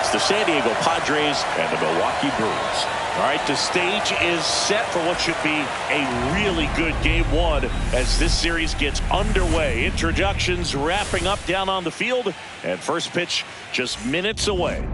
It's the San Diego Padres and the Milwaukee Brewers. All right, the stage is set for what should be a really good game one as this series gets underway. Introductions wrapping up down on the field, and first pitch just minutes away.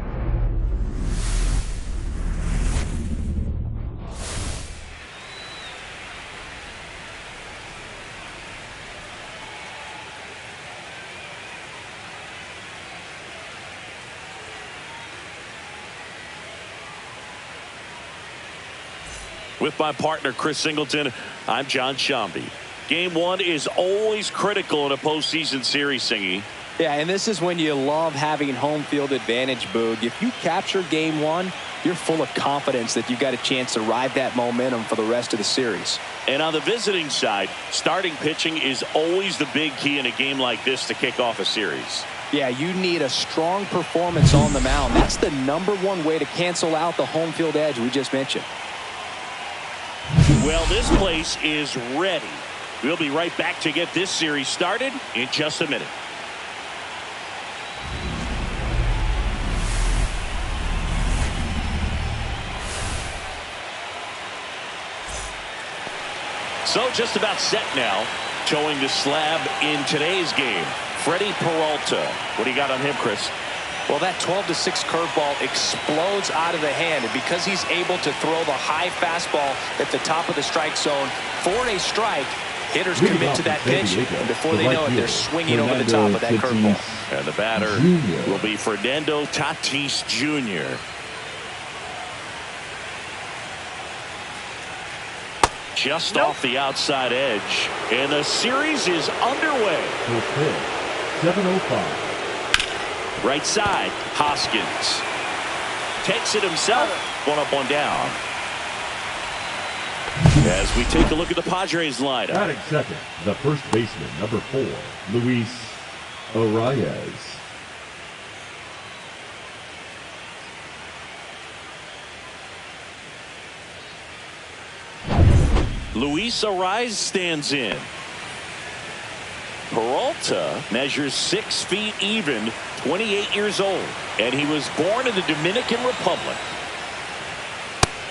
With my partner, Chris Singleton, I'm John Shambi. Game one is always critical in a postseason series, Singy. Yeah, and this is when you love having home field advantage, Boog. If you capture game one, you're full of confidence that you've got a chance to ride that momentum for the rest of the series. And on the visiting side, starting pitching is always the big key in a game like this to kick off a series. Yeah, you need a strong performance on the mound. That's the #1 way to cancel out the home field edge we just mentioned. Well, this place is ready. We'll be right back to get this series started in just a minute. So just about set now. Towing the slab in today's game, Freddie Peralta. What do you got on him, Chris? Well, that 12-6 curveball explodes out of the hand, and because he's able to throw the high fastball at the top of the strike zone for a strike, hitters commit to that pitch, and before they know it, they're swinging over the top of that curveball. And the batter will be Fernando Tatis Jr. Just off the outside edge, and the series is underway. 7:05. Right side, Hoskins takes it himself. One up, one down. As we take a look at the Padres lineup. Batting second, the first baseman, number 4, Luis Arias. Luis Arias stands in. Peralta measures 6 feet even, 28 years old, and he was born in the Dominican Republic.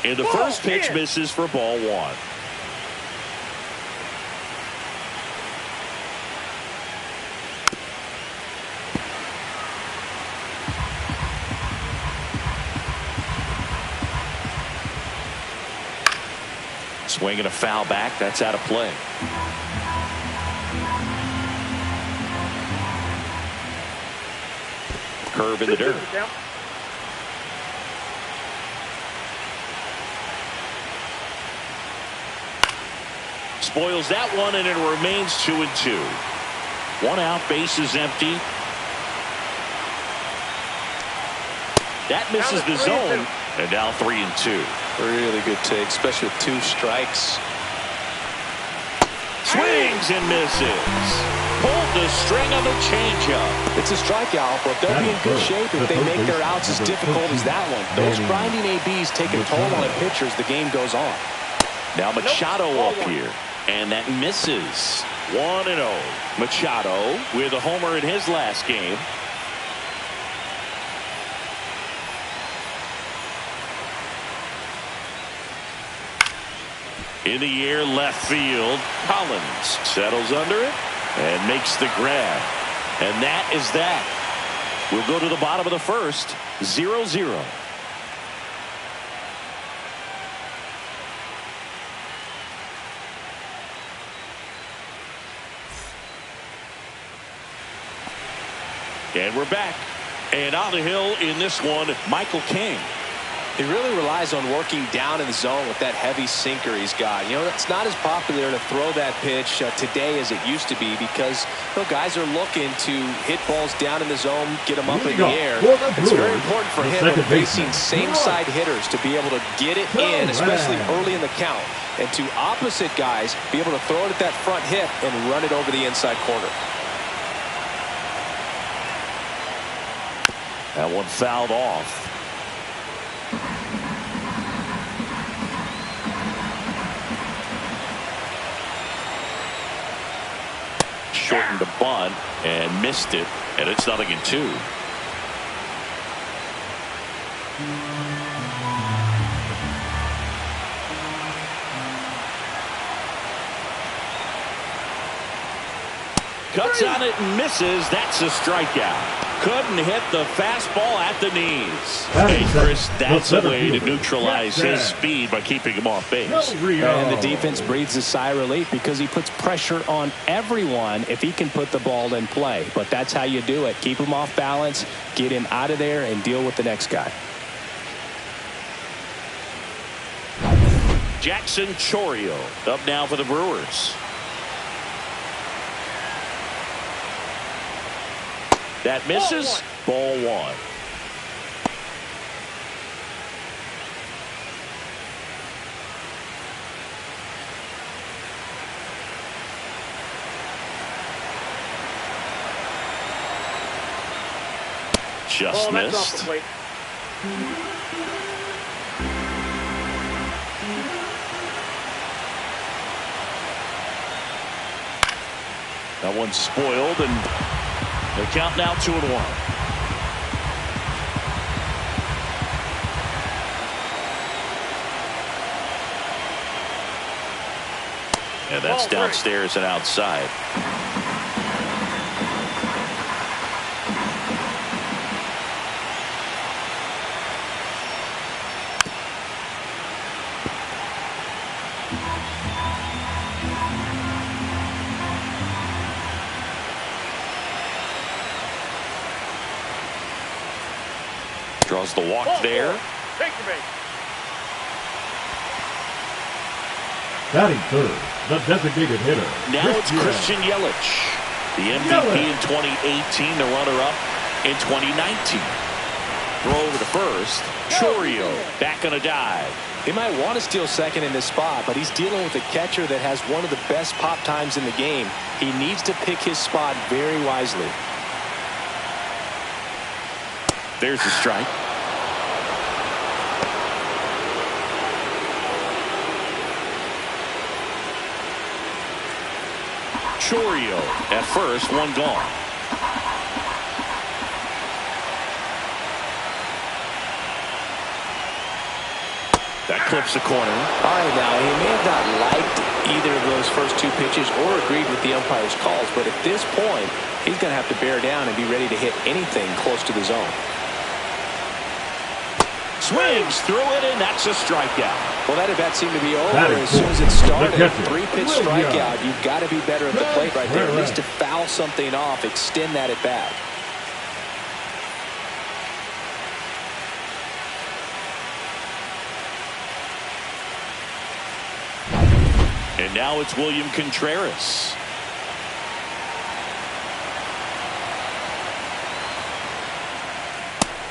And the first pitch misses for ball 1. Swinging a foul back, that's out of play. Curve in the dirt. Spoils that one, and it remains 2-2. 1 out, base is empty. That misses the zone, and now 3-2. Really good take, especially with 2 strikes. Swings and misses. Pulled the string on the changeup. It's a strikeout, but they'll be in good shape if they make their outs as difficult as that one. Those grinding ABs take a toll on a pitcher as the game goes on. Now Machado up here, and that misses. 1-0. Machado with a homer in his last game. In the air, left field. Collins settles under it and makes the grab. And that is that. We'll go to the bottom of the first. 0-0. And we're back. And on the hill in this one, Michael King. He really relies on working down in the zone with that heavy sinker he's got. You know, it's not as popular to throw that pitch today as it used to be because guys are looking to hit balls down in the zone, get them up in the air. It's very important for him when facing same-side hitters to be able to get it in, especially early in the count, and to opposite guys be able to throw it at that front hip and run it over the inside corner. That one fouled off. Shortened the bunt and missed it, and it's 0-2. Cuts on it and misses. That's a strikeout. Couldn't hit the fastball at the knees. Hey, Chris, that's a way to neutralize his speed by keeping him off base. And the defense breathes a sigh of relief because he puts pressure on everyone if he can put the ball in play. But that's how you do it. Keep him off balance, get him out of there, and deal with the next guy. Jackson Chourio up now for the Brewers. That misses. Ball one. Just missed. That one's spoiled, and they count now 2-1. And that's downstairs and outside. Draws the walk there. Batting third, the designated hitter. Now it's Christian Yelich, the MVP in 2018, the runner-up in 2019. Throw over to first. Chourio back on a dive. He might want to steal second in this spot, but he's dealing with a catcher that has one of the best pop times in the game. He needs to pick his spot very wisely. There's the strike. Chourio at first, one gone. That clips the corner. All right, now, he may have not liked either of those first two pitches or agreed with the umpire's calls, but at this point, he's going to have to bear down and be ready to hit anything close to the zone. Swings through it, and that's a strikeout. Well, that at bat seemed to be over as soon as it started. Three-pitch strikeout. You've got to be better at the plate right there, at least to foul something off, extend that at bat. And now it's William Contreras.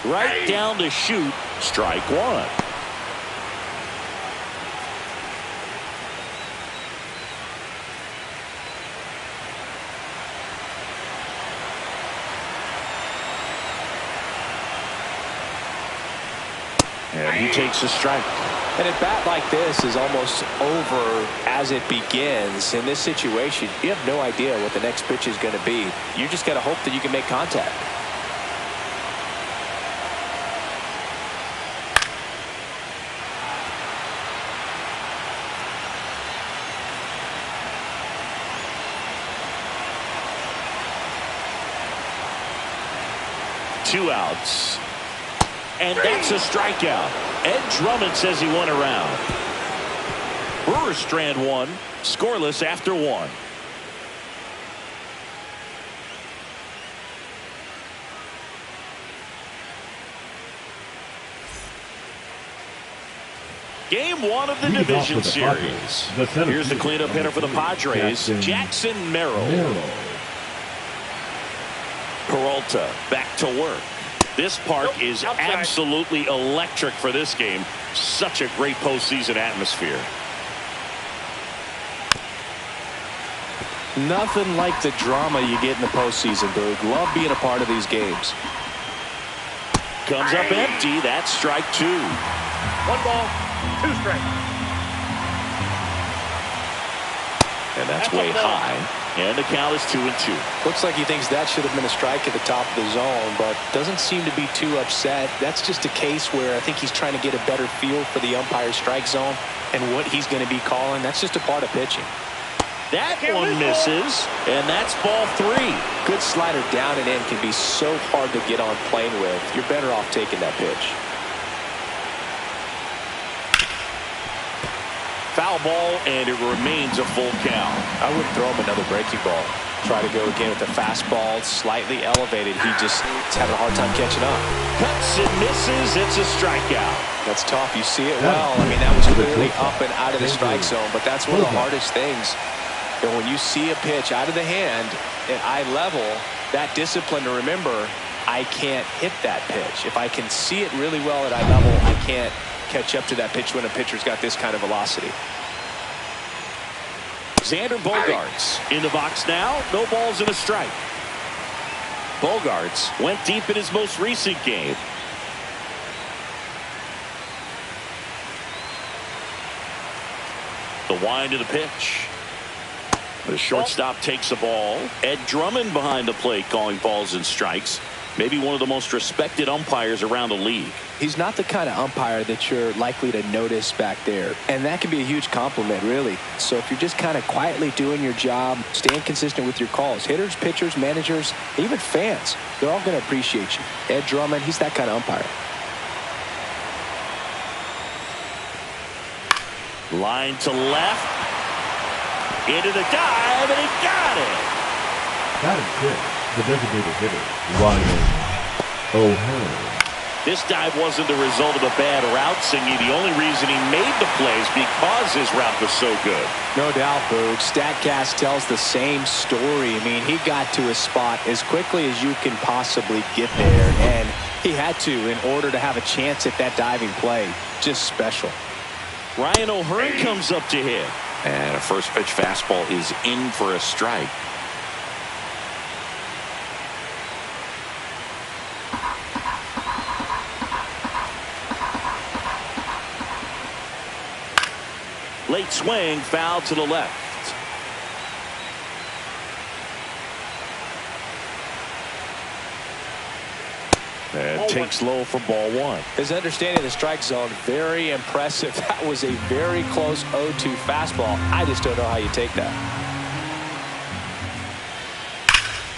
Right down to shoot. Strike one. And he takes a strike. And a bat like this is almost over as it begins. In this situation, you have no idea what the next pitch is going to be. You just got to hope that you can make contact. Two outs. And that's a strikeout. Ed Drummond says he won a round. Brewers strand one, scoreless after one. Game one of the division series. Here's the cleanup hitter for the Padres, Jackson Merrill. Peralta back to work. This park is absolutely electric for this game. Such a great postseason atmosphere. Nothing like the drama you get in the postseason, Boog. Love being a part of these games. Comes up empty. That's strike two. 1 ball, 2 strikes. And that's way high. And the count is 2-2. Looks like he thinks that should have been a strike at the top of the zone, but doesn't seem to be too upset. That's just a case where I think he's trying to get a better feel for the umpire's strike zone and what he's going to be calling. That's just a part of pitching. That one misses, and that's ball 3. Good slider down and in can be so hard to get on plane with. You're better off taking that pitch. Foul ball, and it remains a full count. I would throw him another breaking ball. Try to go again with the fastball, slightly elevated. He just is having a hard time catching up. Cuts and misses. It's a strikeout. That's tough. You see it well. I mean, that was clearly up and out of the strike zone, but that's one of the hardest things. And when you see a pitch out of the hand at eye level, that discipline to remember, I can't hit that pitch. If I can see it really well at eye level, I can't catch up to that pitch when a pitcher's got this kind of velocity. Xander Bogaerts in the box now. No balls and a strike. Bogaerts went deep in his most recent game. The wind of the pitch. The shortstop takes the ball. Ed Drummond behind the plate calling balls and strikes. Maybe one of the most respected umpires around the league. He's not the kind of umpire that you're likely to notice back there. And that can be a huge compliment, really. So if you're just kind of quietly doing your job, staying consistent with your calls, hitters, pitchers, managers, even fans, they're all going to appreciate you. Ed Drummond, he's that kind of umpire. Line to left. Into the dive, and he got it. That is it. The designated hitter, Ryan O'Hearn. This dive wasn't the result of a bad route, Singy. The only reason he made the plays because his route was so good. No doubt, Boog. StatCast tells the same story. I mean, he got to his spot as quickly as you can possibly get there, and he had to in order to have a chance at that diving play. Just special. Ryan O'Hearn comes up to hit. And a first pitch fastball is in for a strike. Late swing, foul to the left. And takes low for ball 1. His understanding of the strike zone, very impressive. That was a very close 0-2 fastball. I just don't know how you take that.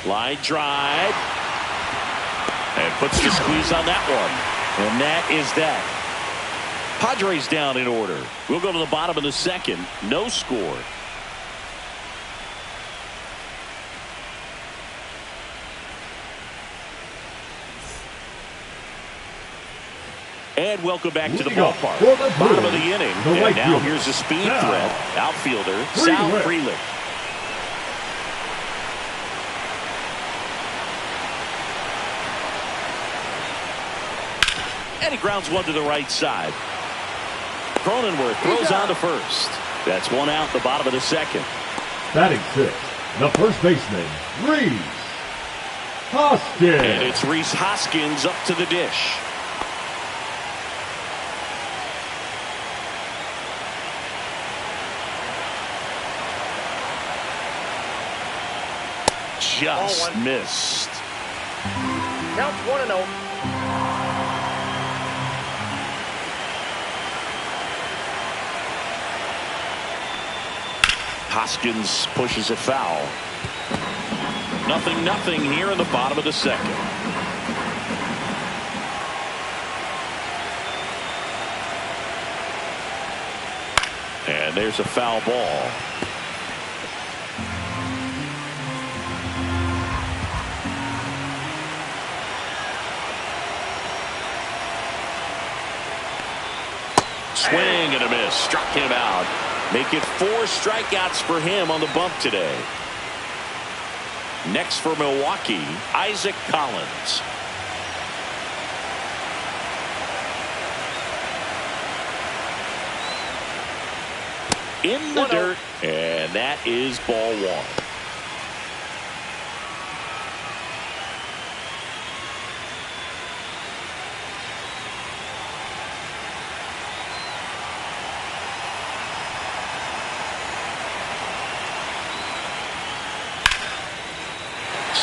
Line drive. And puts the squeeze on that one. And that is that. Padres down in order. We'll go to the bottom of the second. No score. And welcome back to the ballpark. Bottom of the inning. And now here's a speed threat. Outfielder, Sal Frelick. And he grounds one to the right side. Cronenworth throws on to first. That's one out, the bottom of the second. Batting 6, the first baseman, Rhys Hoskins. And it's Rhys Hoskins up to the dish. Just missed. Counts 1-0. Hoskins pushes it foul. 0-0 here in the bottom of the second. And there's a foul ball. Swing and a miss. Struck him out. Make it 4 strikeouts for him on the bump today. Next for Milwaukee, Isaac Collins. In the dirt, and that is ball 1.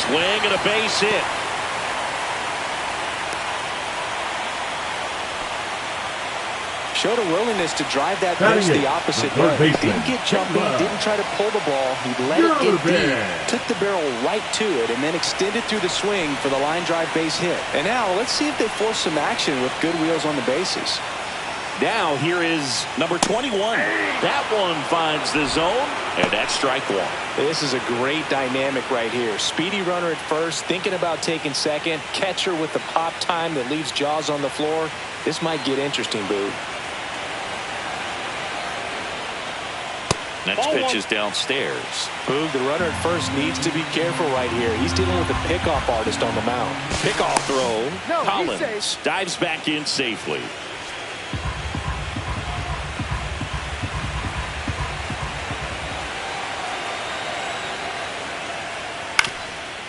Swing and a base hit. Showed a willingness to drive that pitch the opposite way. Didn't get jumpy, didn't try to pull the ball. He let it get deep, took the barrel right to it, and then extended through the swing for the line drive base hit. And now let's see if they force some action with good wheels on the bases. Now here is number 21. That one finds the zone, and that's strike one. This is a great dynamic right here. Speedy runner at first, thinking about taking second. Catcher with the pop time that leaves Jaws on the floor. This might get interesting, Boo. Next pitch is downstairs. Boog, the runner at first needs to be careful right here. He's dealing with a pickoff artist on the mound. Pickoff throw. No, Collins dives back in safely.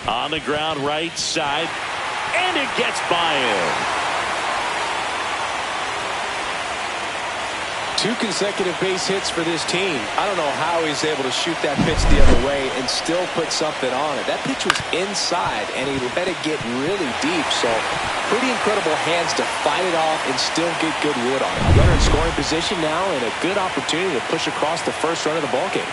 On the ground right side, and it gets by him. 2 consecutive base hits for this team. I don't know how he's able to shoot that pitch the other way and still put something on it. That pitch was inside, and he let it get really deep. So pretty incredible hands to fight it off and still get good wood on it. Runner in scoring position now, and a good opportunity to push across the first run of the ballgame.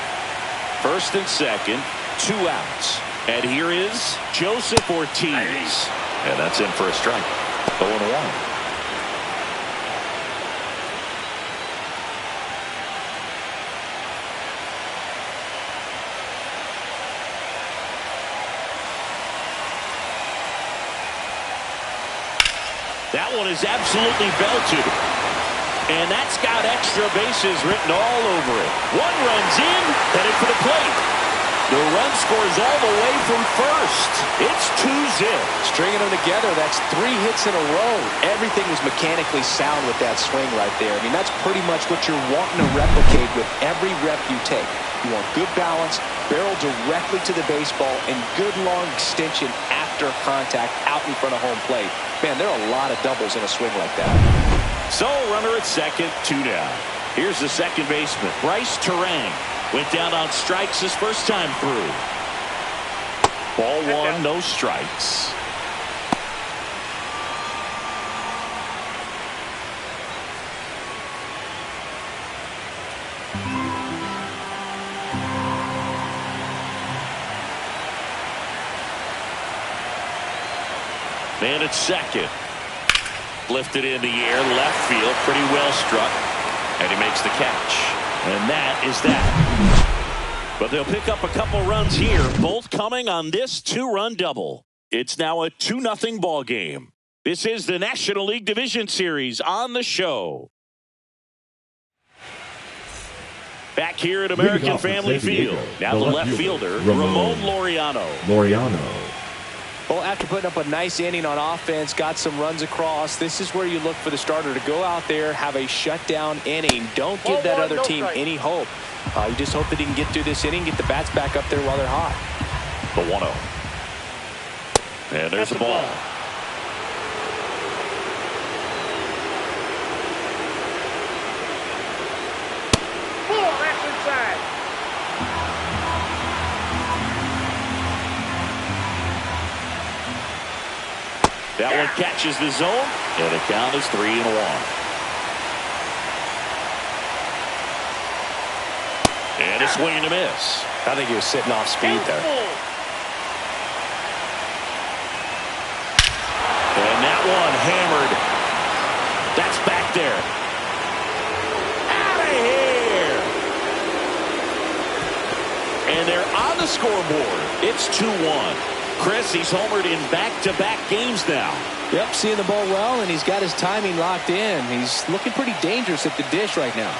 First and second, 2 outs. And here is Joseph Ortiz. And that's in for a strike. 0-1. That one is absolutely belted. And that's got extra bases written all over it. One runs in, headed for the plate. The run scores all the way from first. It's 2-0. Stringing them together, that's 3 hits in a row. Everything was mechanically sound with that swing right there. I mean, that's pretty much what you're wanting to replicate with every rep you take. You want good balance, barrel directly to the baseball, and good long extension after contact out in front of home plate. Man, there are a lot of doubles in a swing like that. So, runner at second, 2 down. Here's the second baseman, Bryce Terang. Went down on strikes his first time through. Ball 1, no strikes. Man at second. Lifted in the air, left field, pretty well struck. And he makes the catch. And that is that. But they'll pick up a couple runs here, both coming on this 2-run double. It's now a 2-0 ball game. This is the National League Division Series on the show. Back here at American Family Field. Now the left fielder, Ramon Laureano. Well, after putting up a nice inning on offense, got some runs across, this is where you look for the starter to go out there, have a shutdown inning. Don't give that other team any hope. You just hope that he can get through this inning, get the bats back up there while they're hot. The 1-0. And there's the ball. That's inside. That one catches the zone, and the count is 3-1. And a swing and a miss. I think he was sitting off speed there. And that one hammered. That's back there. Out of here. And they're on the scoreboard. It's 2-1. Chris, he's homered in back-to-back games now. Yep, seeing the ball well, and he's got his timing locked in. He's looking pretty dangerous at the dish right now.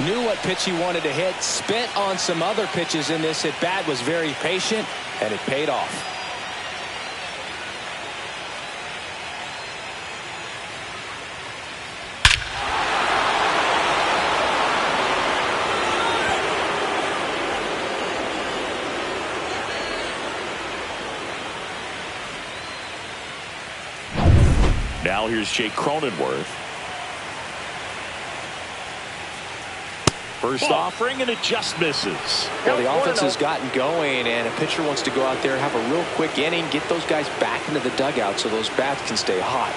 Knew what pitch he wanted to hit, spent on some other pitches in this at bat, was very patient, and it paid off. Now here's Jake Cronenworth. First offering, and it just misses. Well, the offense has gotten going, and a pitcher wants to go out there, have a real quick inning, get those guys back into the dugout so those bats can stay hot.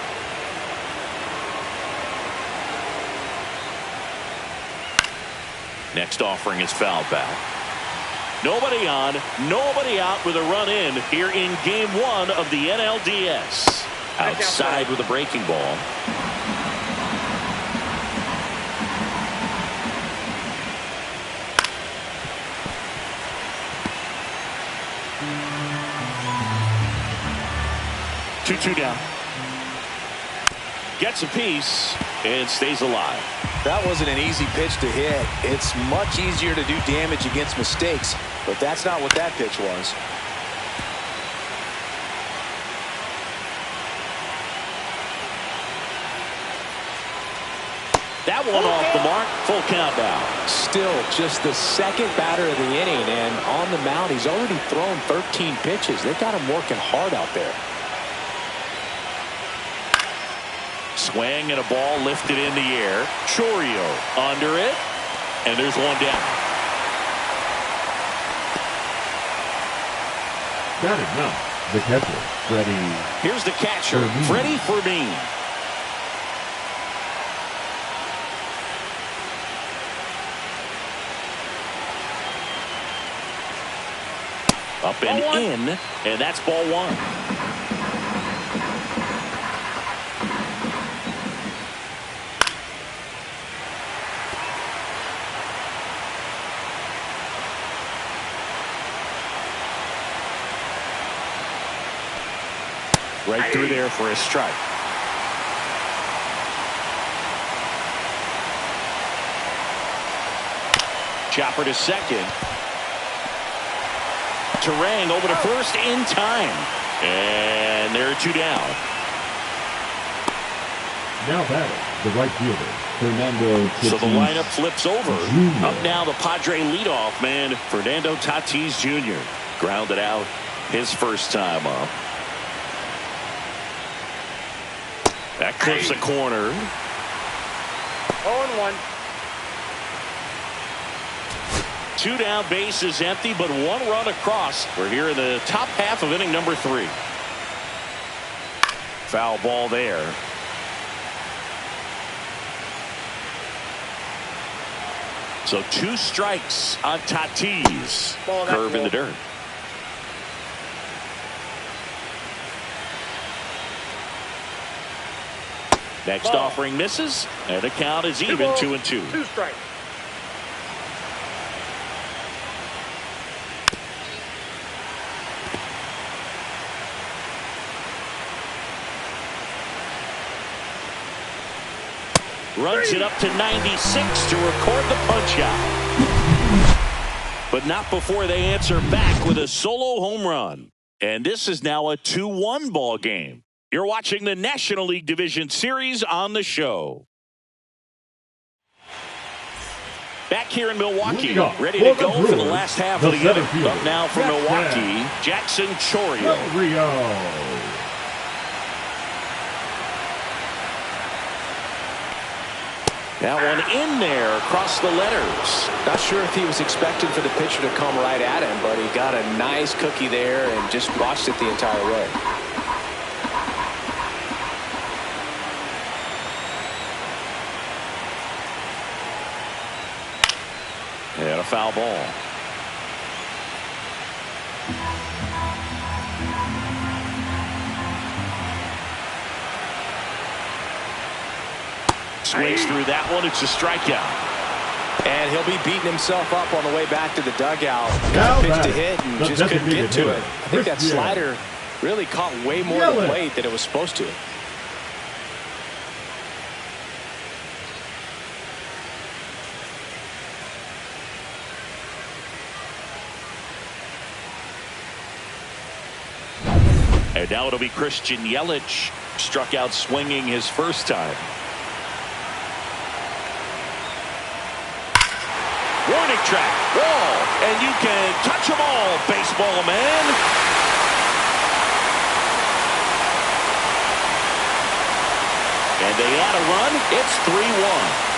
Next offering is foul back. Nobody on, nobody out with a run in here in game one of the NLDS. Outside with a breaking ball. Two down. Gets a piece and stays alive. That wasn't an easy pitch to hit. It's much easier to do damage against mistakes, but that's not what that pitch was. That one off the mark. Full count now. Still just the second batter of the inning, and on the mound he's already thrown 13 pitches. They've got him working hard out there. Swing and a ball lifted in the air. Chourio under it, and there's one down. Batting now, the catcher, Freddie. Here's the catcher, Freddie Fermin. Up and in, and that's ball one. Right through there for a strike. Chopper to second. Terang over to first in time. And there are two down. Now batting, the right fielder, Fernando Tatis. So the lineup flips over. Jr. Up now the Padre leadoff man, Fernando Tatis Jr. Grounded out his first time up. That clips a corner. 0-1. Two down, base is empty, but one run across. We're here in the top half of inning number 3. Foul ball there. So 2 strikes on Tatis. Curve in the dirt. Next offering misses, and the count is even 2-2. 2 strikes. Runs it up to 96 to record the punch out. But not before they answer back with a solo home run. And this is now a 2-1 ball game. You're watching the National League Division Series on the show. Back here in Milwaukee, ready to go for the last half of the inning. Up now for Milwaukee, Jackson Chourio. That one in there across the letters. Not sure if he was expecting for the pitcher to come right at him, but he got a nice cookie there and just watched it the entire way. And a foul ball. Swings through that one. It's a strikeout. And he'll be beating himself up on the way back to the dugout. Got a pitch to hit and just couldn't get to it. I think that slider really caught way more of the plate than it was supposed to. And now it'll be Christian Yelich. Struck out swinging his first time. Warning track, wall, and you can touch them all, baseball man. And they add a run. It's 3-1.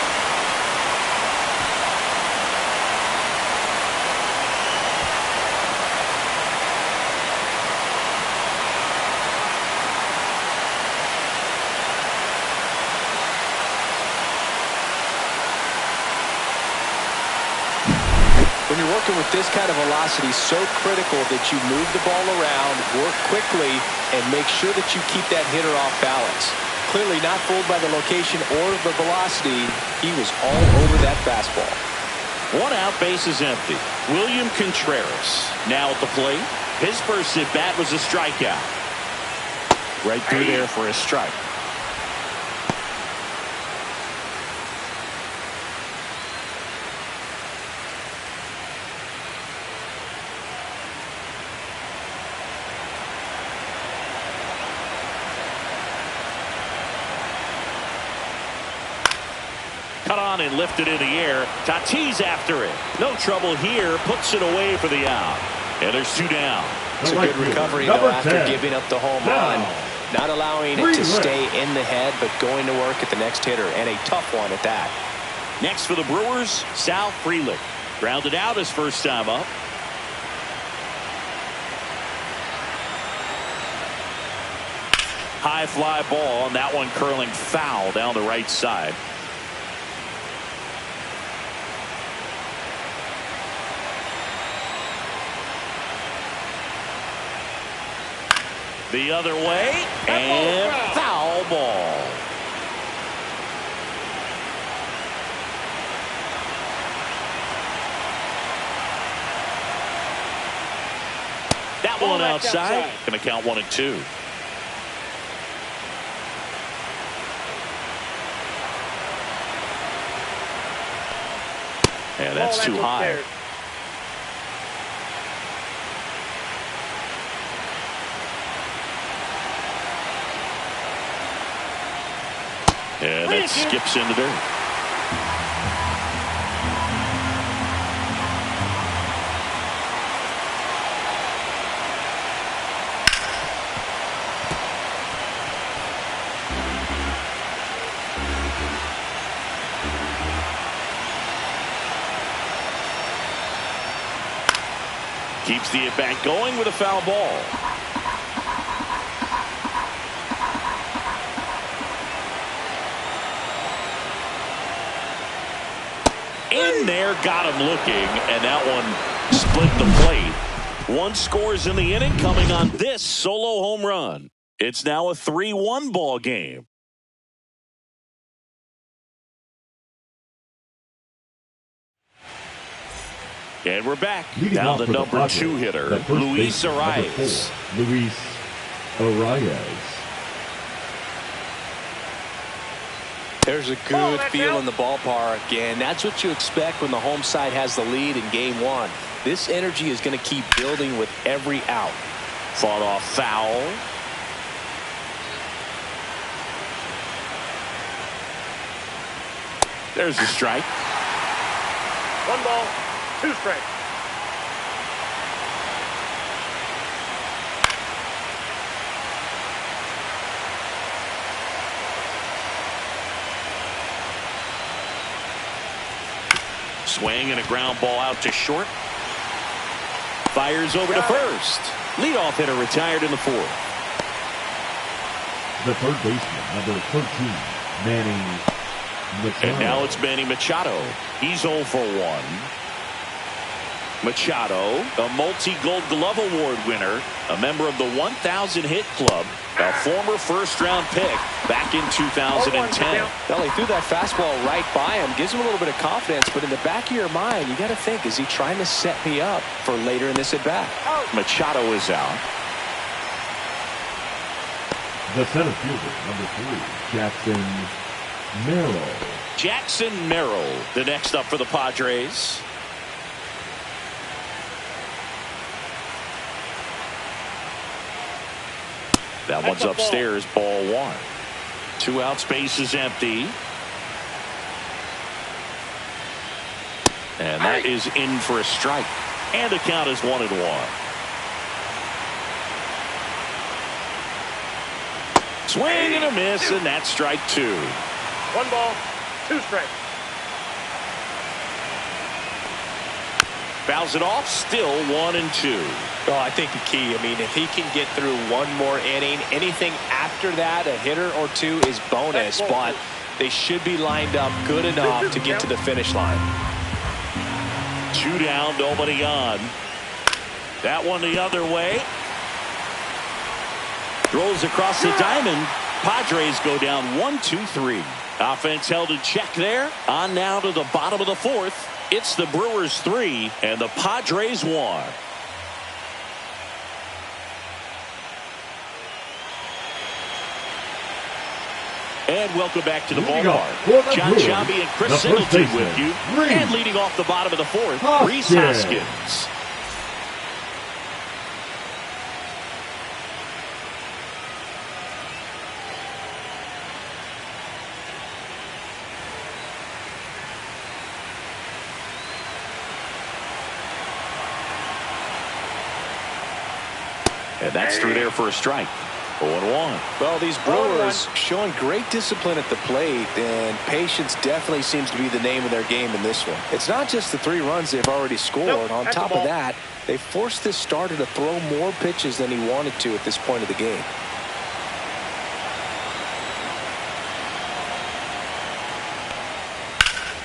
working with this kind of velocity, so critical that you move the ball around, work quickly, and make sure that you keep that hitter off balance. Clearly not fooled by the location or the velocity. He was all over that fastball. 1 out, base is empty. William Contreras now at the plate. His first at bat was a strikeout. Right through there for a strike. Cut on and lifted in the air. Tatis after it. No trouble here. Puts it away for the out. And there's 2 down. It's a good recovery, though, after giving up the home run. Not allowing it to stay in the head, but going to work at the next hitter, and a tough one at that. Next for the Brewers, Sal Frelick. Grounded out his first time up. High fly ball, and that one curling foul down the right side. The other way, and foul ball. That one outside. Going to count 1 and 2. And that's too high. And that skips into dirt. Keeps the at-bat going with a foul ball. In there, got him looking, and that one split the plate. 1 scores in the inning, coming on this solo home run. It's now a 3-1 ball game. And we're back. Now the number 2 hitter, Luis Arias. Luis Arias. There's a good feel in the ballpark, and that's what you expect when the home side has the lead in game 1. This energy is going to keep building with every out. Fought off foul. There's the strike. 1 ball, 2 strikes. Swing and a ground ball out to short. Fires over to first. Leadoff hitter retired in the 4th. The third baseman, number 13, Manny Machado. And now it's Manny Machado. He's 0 for 1. Machado, a multi-Gold Glove Award winner, a member of the 1,000 Hit Club, a former first-round pick back in 2010. Well, he threw that fastball right by him, gives him a little bit of confidence, but in the back of your mind, you got to think, is he trying to set me up for later in this at-bat? Machado is out. The center fielder, number 3, Jackson Merrill. Jackson Merrill, the next up for the Padres. That one's upstairs, ball 1. 2 out, space is empty. And that is in for a strike. And the count is 1 and 1. Swing and a miss, and that's strike 2. 1 ball, 2 strikes. Fouls it off, still 1 and 2. Well, I think the key, I mean, if he can get through 1 more inning, anything after that, a hitter or 2 is bonus, but they should be lined up good enough to get to the finish line. 2 down, nobody on. That one the other way. Throws across the diamond. Padres go down 1-2-3. Offense held in check there. On now to the bottom of the 4th. It's the Brewers 3 and the Padres 1. And welcome back to the ballpark. John Shambi and Chris Singleton with you. And leading off the bottom of the 4th, Rhys Hoskins. And that's through there for a strike. 0-1. Well, these Brewers showing great discipline at the plate, and patience definitely seems to be the name of their game in this one. It's not just the 3 runs they've already scored. On top of that, they forced this starter to throw more pitches than he wanted to at this point of the game.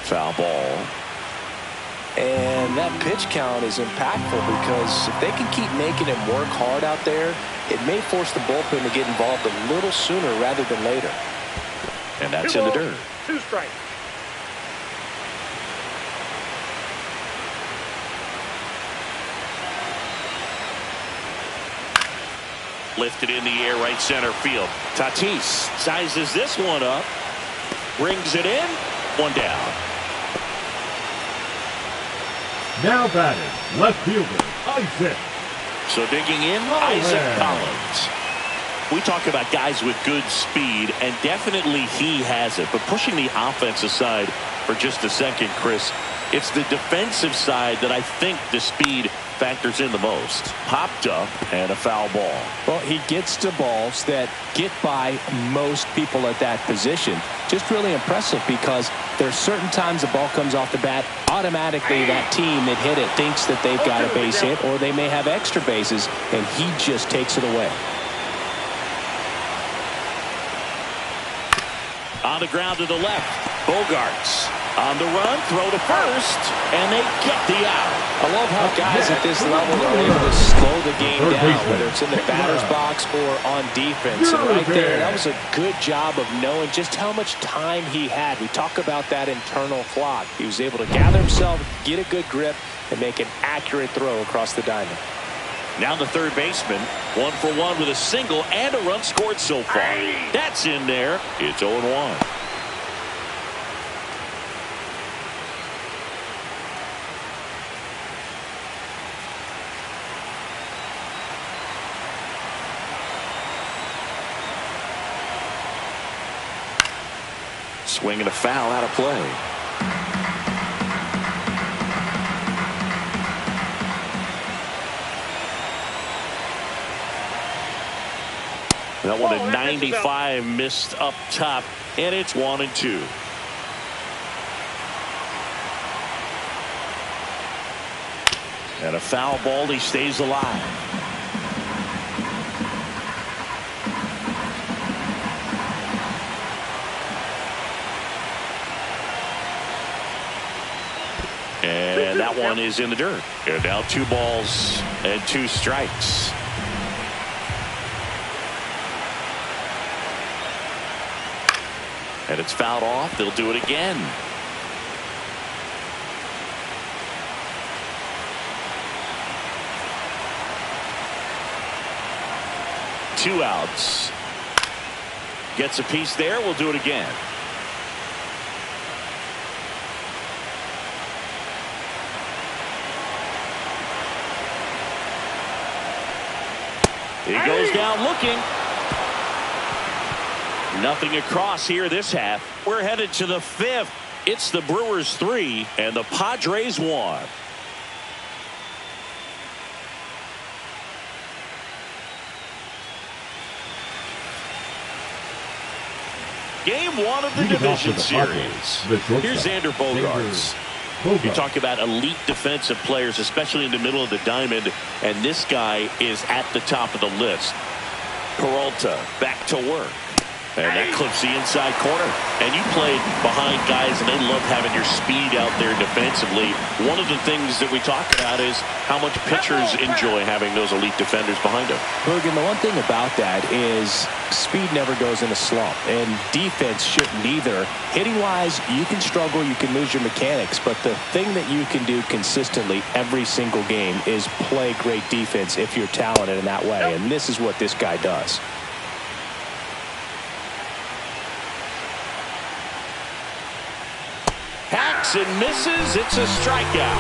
Foul ball. And that pitch count is impactful because if they can keep making him work hard out there, it may force the bullpen to get involved a little sooner rather than later. And that's in the dirt. 2 strikes. Lifted in the air, right center field. Tatis sizes this one up. Brings it in. 1 down. Now batting, left fielder, Isaac. So digging in, Isaac Collins. We talk about guys with good speed, and definitely he has it. But pushing the offense aside for just a second, Chris, it's the defensive side that I think the speed factors in the most. Popped up and a foul ball. Well, he gets to balls that get by most people at that position. Just really impressive because there's certain times the ball comes off the bat, automatically that team that hit it thinks that they've got a base hit or they may have extra bases, and he just takes it away. On the ground to the left, Bogarts on the run, throw to first, and they get the out. I love how guys at this level are able to slow the game down, whether it's in the batter's box or on defense. And right there, that was a good job of knowing just how much time he had. We talk about that internal clock. He was able to gather himself, get a good grip, and make an accurate throw across the diamond. Now the third baseman, 1 for 1 with a single and a run scored so far. That's in there. It's 0-1. Swinging a foul out of play. That one at 95 missed up top, and it's 1-2. And a foul ball, he stays alive. And that one is in the dirt. And now 2 balls and 2 strikes. And it's fouled off. They'll do it again. Two outs. Gets a piece there. We'll do it again. He goes down looking. Nothing across here this half. We're headed to the 5th. It's the Brewers 3 and the Padres 1. Game 1 of the division series. Here's Xander Bogaerts. You talk about elite defensive players, especially in the middle of the diamond, and this guy is at the top of the list. Peralta back to work. And that clips the inside corner. And you played behind guys, and they love having your speed out there defensively. One of the things that we talk about is how much pitchers enjoy having those elite defenders behind them. Logan, the one thing about that is speed never goes in a slump, and defense shouldn't either. Hitting-wise, you can struggle, you can lose your mechanics, but the thing that you can do consistently every single game is play great defense if you're talented in that way, and this is what this guy does. Hacks and misses. It's a strikeout.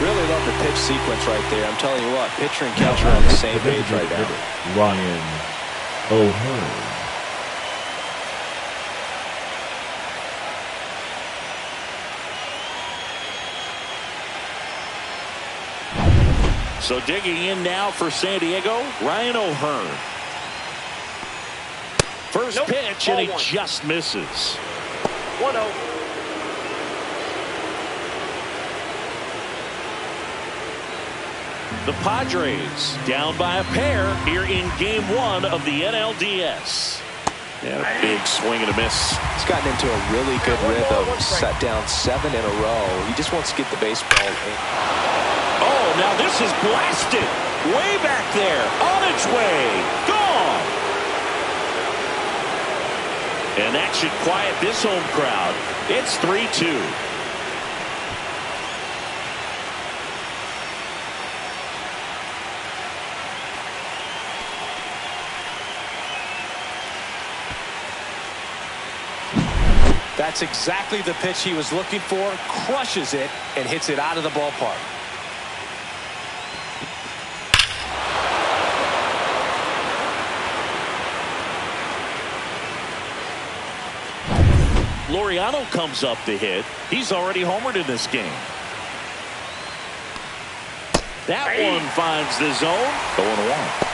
Really love the pitch sequence right there. I'm telling you what, pitcher and catcher are on the same page right now. Ryan O'Hearn. So digging in now for San Diego, Ryan O'Hearn. First pitch, and he just misses. 1-0. The Padres down by a pair here in Game 1 of the NLDS. And a big swing and a miss. He's gotten into a really good rhythm. Set down 7 in a row. He just wants to get the baseball in. Oh, now this is blasted. Way back there. On its way. Gone. And that should quiet this home crowd. It's 3-2. That's exactly the pitch he was looking for. Crushes it and hits it out of the ballpark. Laureano comes up to hit. He's already homered in this game. That one finds the zone. 0-1.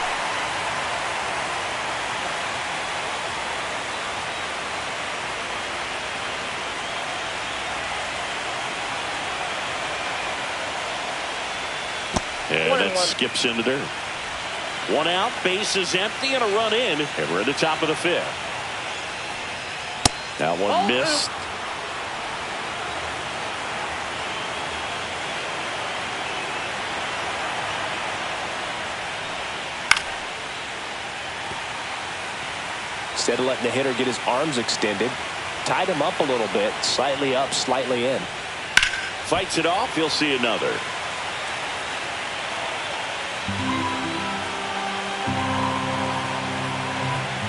And it skips into dirt. 1 out, base is empty, and a run in. And we're at the top of the 5th. That one missed. Instead of letting the hitter get his arms extended, tied him up a little bit, slightly up, slightly in. Fights it off. He'll see another.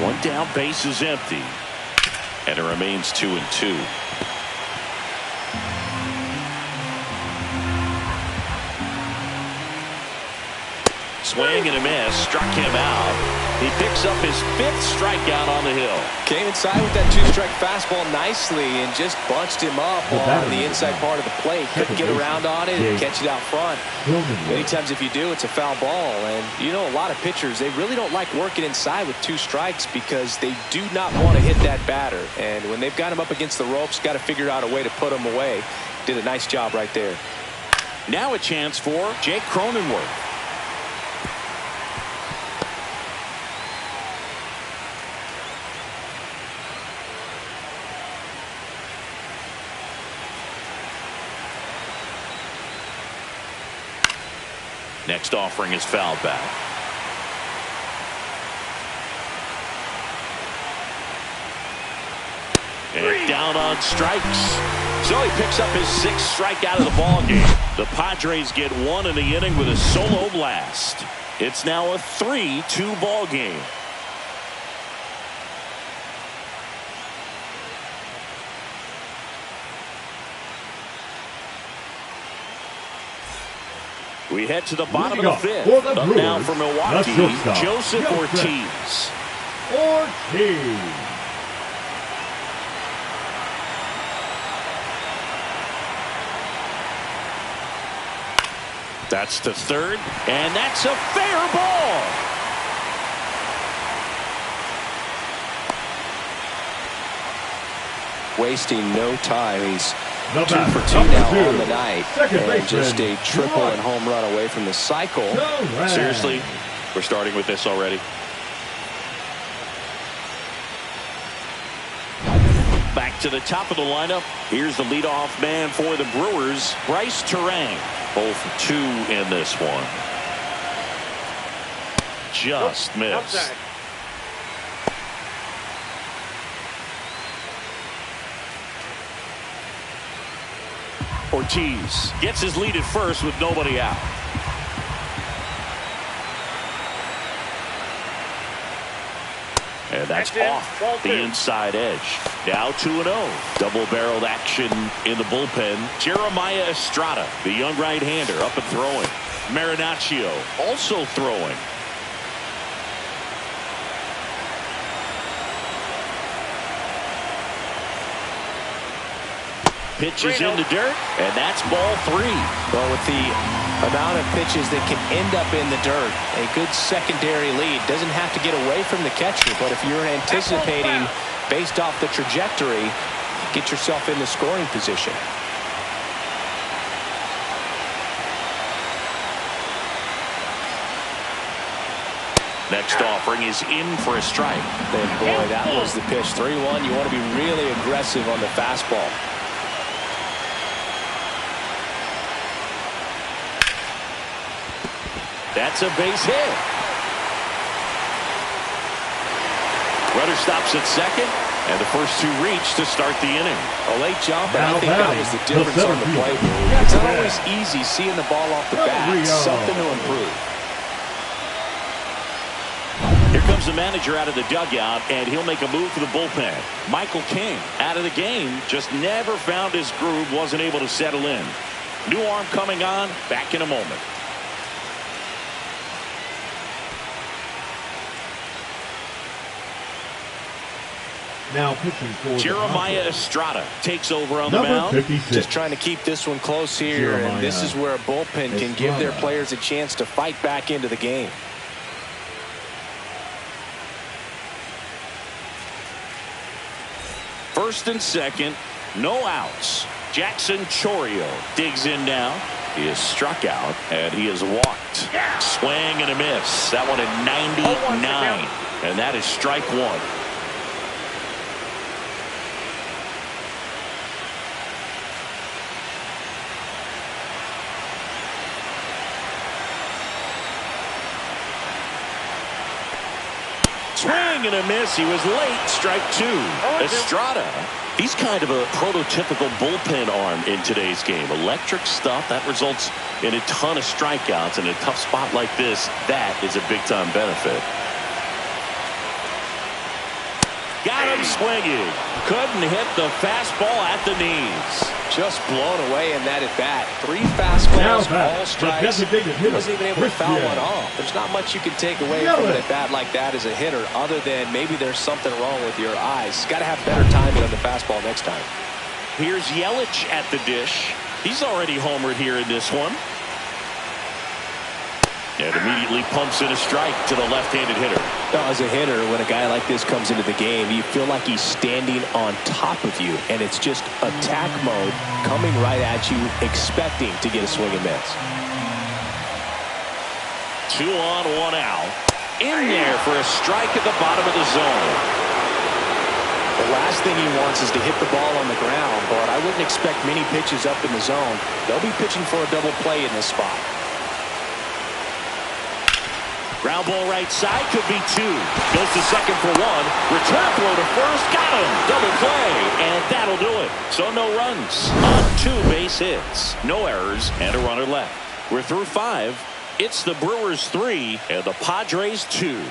One down, base is empty. And it remains 2-2. Swing and a miss. Struck him out. He picks up his 5th strikeout on the hill. Came inside with that 2-strike fastball nicely and just bunched him up on the inside part of the plate. Couldn't get around on it and catch it out front. Many times if you do, it's a foul ball. And you know, a lot of pitchers, they really don't like working inside with 2 strikes because they do not want to hit that batter. And when they've got him up against the ropes, got to figure out a way to put him away. Did a nice job right there. Now a chance for Jake Cronenworth. Next offering is fouled back. And down on strikes. So he picks up his 6th strikeout of the ball game. The Padres get 1 in the inning with a solo blast. It's now a 3-2 ball game. We head to the bottom of the 5th. Up now for Milwaukee, Joseph Ortiz. That's the 3rd, and that's a fair ball. Wasting no time. He's 2 for 2 now on the night, and just a triple and home run away from the cycle. Seriously, we're starting with this already. Back to the top of the lineup. Here's the leadoff man for the Brewers, Bryce Terang. 0 for 2 in this one. Just missed. Outside. Ortiz gets his lead at first with nobody out. And that's off the inside edge. Now 2-0. Double-barreled action in the bullpen. Jeremiah Estrada, the young right-hander, up and throwing. Marinaccio also throwing. Pitches in the dirt, and that's ball 3. Well, with the amount of pitches that can end up in the dirt, a good secondary lead doesn't have to get away from the catcher, but if you're anticipating based off the trajectory, get yourself in the scoring position. Next offering is in for a strike. And boy, that was the pitch. 3-1. You want to be really aggressive on the fastball. That's a base hit. Runner stops at second, and the first 2 reach to start the inning. A late jump, and I think that was the difference on the play. It's not always easy seeing the ball off the bat. Something to improve. Here comes the manager out of the dugout, and he'll make a move for the bullpen. Michael King out of the game, just never found his groove, wasn't able to settle in. New arm coming on, back in a moment. Now pitching for Jeremiah Estrada takes over on the mound. 56. Just trying to keep this one close here, and this is where a bullpen can give their players a chance to fight back into the game. First and second, no outs. Jackson Chorio digs in now. He is struck out, and he is walked. Swing and a miss. That one at 99, and that is strike 1. Swing and a miss. He was late. Strike 2. Estrada. He's kind of a prototypical bullpen arm in today's game. Electric stuff that results in a ton of strikeouts. In a tough spot like this, that is a big-time benefit. Got him swinging. Couldn't hit the fastball at the knees. Just blown away in that at bat. 3 fastballs, all strikes. He wasn't even able to foul one off. There's not much you can take away from an at bat like that as a hitter, other than maybe there's something wrong with your eyes. Got to have better timing on the fastball next time. Here's Yelich at the dish. He's already homered here in this one. And immediately pumps in a strike to the left-handed hitter. Now, as a hitter, when a guy like this comes into the game, you feel like he's standing on top of you, and it's just attack mode coming right at you, expecting to get a swing and miss. 2 on, 1 out. In there for a strike at the bottom of the zone. The last thing he wants is to hit the ball on the ground, but I wouldn't expect many pitches up in the zone. They'll be pitching for a double play in this spot. Ground ball right side, could be 2. Goes to second for 1. Return throw to first, got him. Double play, and that'll do it. So no runs on 2 base hits. No errors, and a runner left. We're through 5. It's the Brewers 3 and the Padres 2.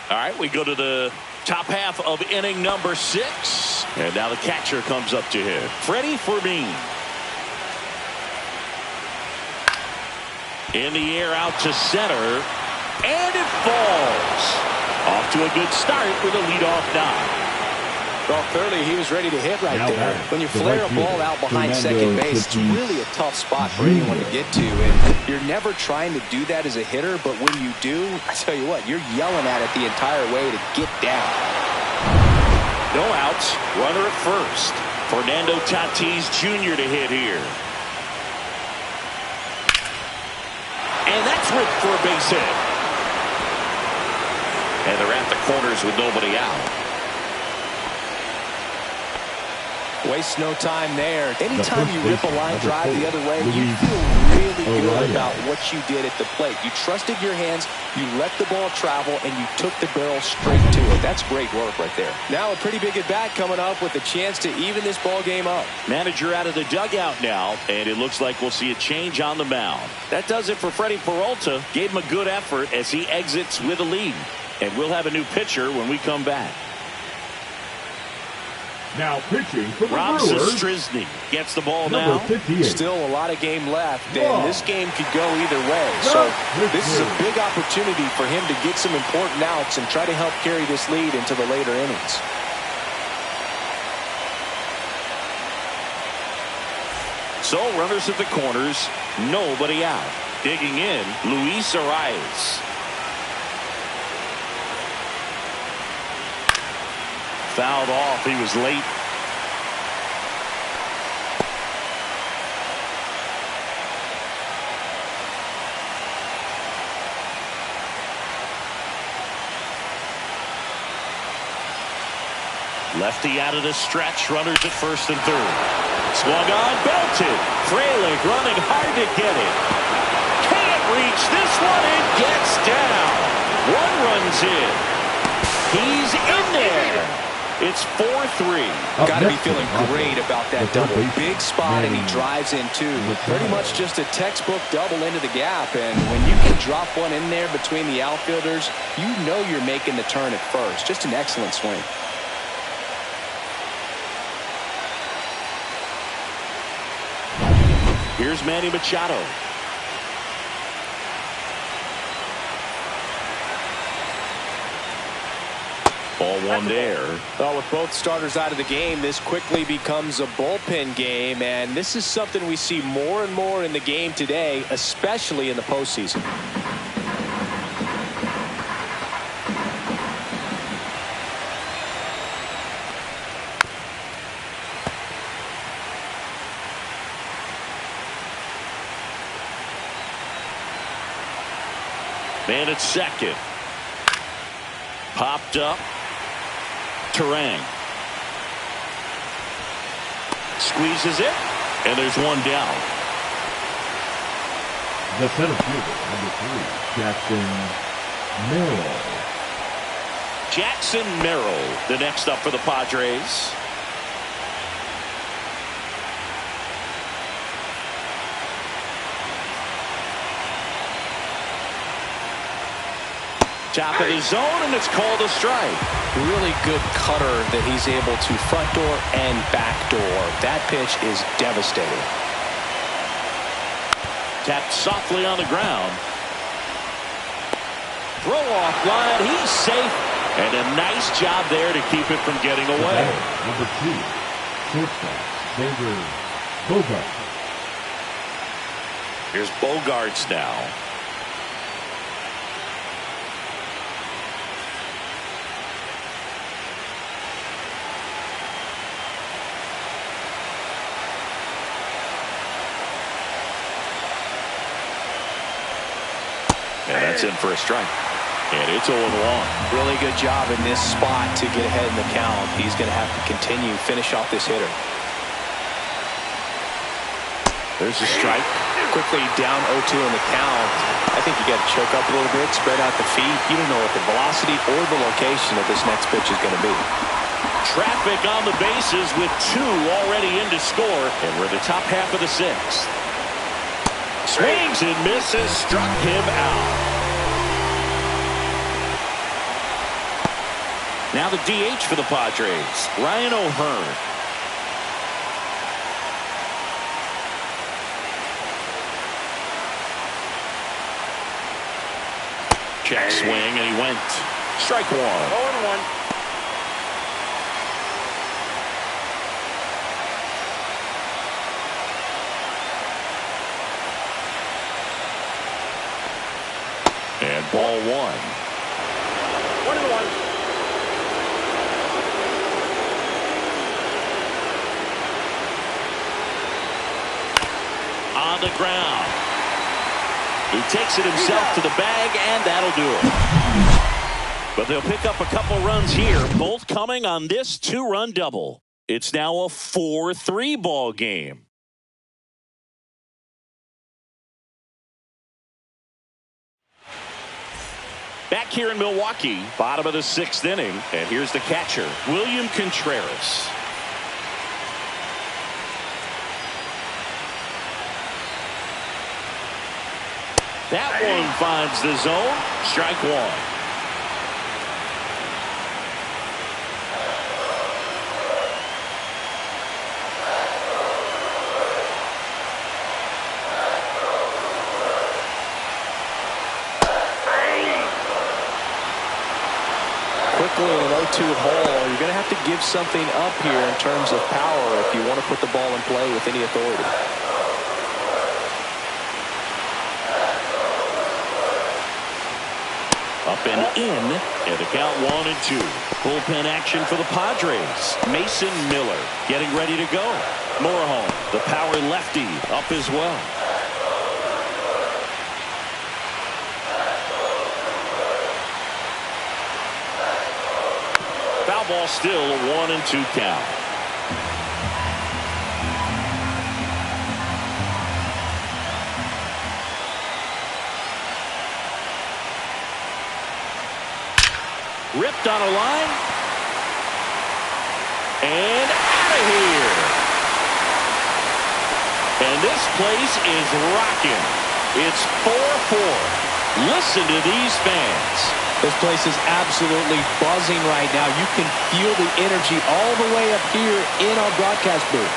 All right, we go to the top half of inning number 6. And now the catcher comes up to hit. Freddie Fermin. In the air out to center. And it falls. Off to a good start with a leadoff knock. Well, clearly he was ready to hit right there. When you flare a ball out behind second base, it's really a tough spot for anyone to get to. And you're never trying to do that as a hitter, but when you do, I tell you what, you're yelling at it the entire way to get down. No outs. Runner at first. Fernando Tatis Jr. to hit here. And that's ripped for a base hit. And they're at the corners with nobody out. Waste no time there. Anytime you rip a line drive the other way, you feel really good about what you did at the plate. You trusted your hands, you let the ball travel, and you took the barrel straight to it. That's great work right there. Now a pretty big at-bat coming up with a chance to even this ball game up. Manager out of the dugout now, and it looks like we'll see a change on the mound. That does it for Freddie Peralta. Gave him a good effort as he exits with a lead. And we'll have a new pitcher when we come back. Now pitching for the Robson Brewers, Strisny gets the ball number now. 58. Still a lot of game left, and this game could go either way. So this is a big opportunity for him to get some important outs and try to help carry this lead into the later innings. So runners at the corners, nobody out. Digging in, Luis Arias. Fouled off. He was late. Lefty out of the stretch. Runners at first and third. Swung on, belted. Frelick running hard to get it. Can't reach this one and gets down. One runs in. He's in there. It's 4-3. Got to be feeling great about that double. Big spot, and he drives in two. Pretty much just a textbook double into the gap. And when you can drop one in there between the outfielders, you know you're making the turn at first. Just an excellent swing. Here's Manny Machado. Ball one there. Well, with both starters out of the game, this quickly becomes a bullpen game, and this is something we see more and more in the game today, especially in the postseason. Man at second. Popped up. Terang. Squeezes it. And there's one down. The center fielder, number 3, Jackson Merrill. Jackson Merrill, the next up for the Padres. Top of the zone, and it's called a strike. Really good cutter that he's able to front door and back door. That pitch is devastating. Tapped softly on the ground. Throw off line. He's safe. And a nice job there to keep it from getting away. Number 2, shortstop, Xander Bogaerts. Here's Bogaerts now. And that's in for a strike. And it's 0-1. Really good job in this spot to get ahead in the count. He's going to have to continue, finish off this hitter. There's a strike. Quickly down 0-2 in the count. I think you got to choke up a little bit, spread out the feet. You don't know what the velocity or the location of this next pitch is going to be. Traffic on the bases with 2 already in to score. And we're in the top half of the 6th. Swings and misses, struck him out. Now the DH for the Padres, Ryan O'Hearn. Check swing, and he went. Strike 1. 0-1. And ball 1. 1-1. On the ground. He takes it himself to the bag, and that'll do it. But they'll pick up a couple runs here, both coming on this two-run double. It's now a 4-3 ball game. Back here in Milwaukee, bottom of the 6th inning, and here's the catcher, William Contreras. That one finds the zone. Strike one. Quickly in an 0-2 hole, you're going to have to give something up here in terms of power if you want to put the ball in play with any authority. Up and in, and the count 1-2. Bullpen action for the Padres. Mason Miller getting ready to go. Morejon, the power lefty, up as well. Foul ball still, a 1-2 count. Ripped on a line. And out of here. And this place is rocking. It's 4-4. Listen to these fans. This place is absolutely buzzing right now. You can feel the energy all the way up here in our broadcast booth.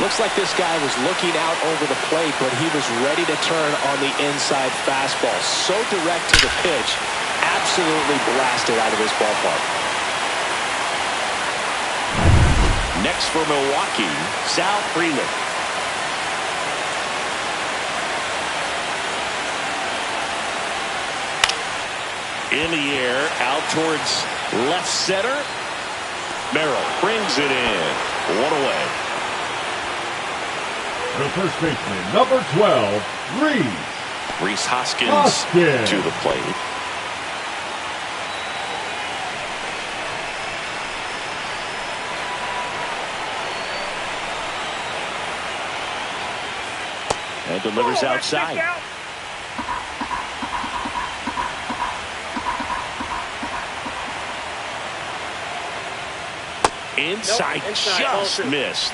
Looks like this guy was looking out over the plate, but he was ready to turn on the inside fastball. So direct to the pitch. Absolutely blasted out of this ballpark. Next for Milwaukee, Sal Frelick. In the air, out towards left center. Merrill brings it in. One away. The first baseman, number 12, Rhys Hoskins to the plate. And delivers outside. Inside, just missed.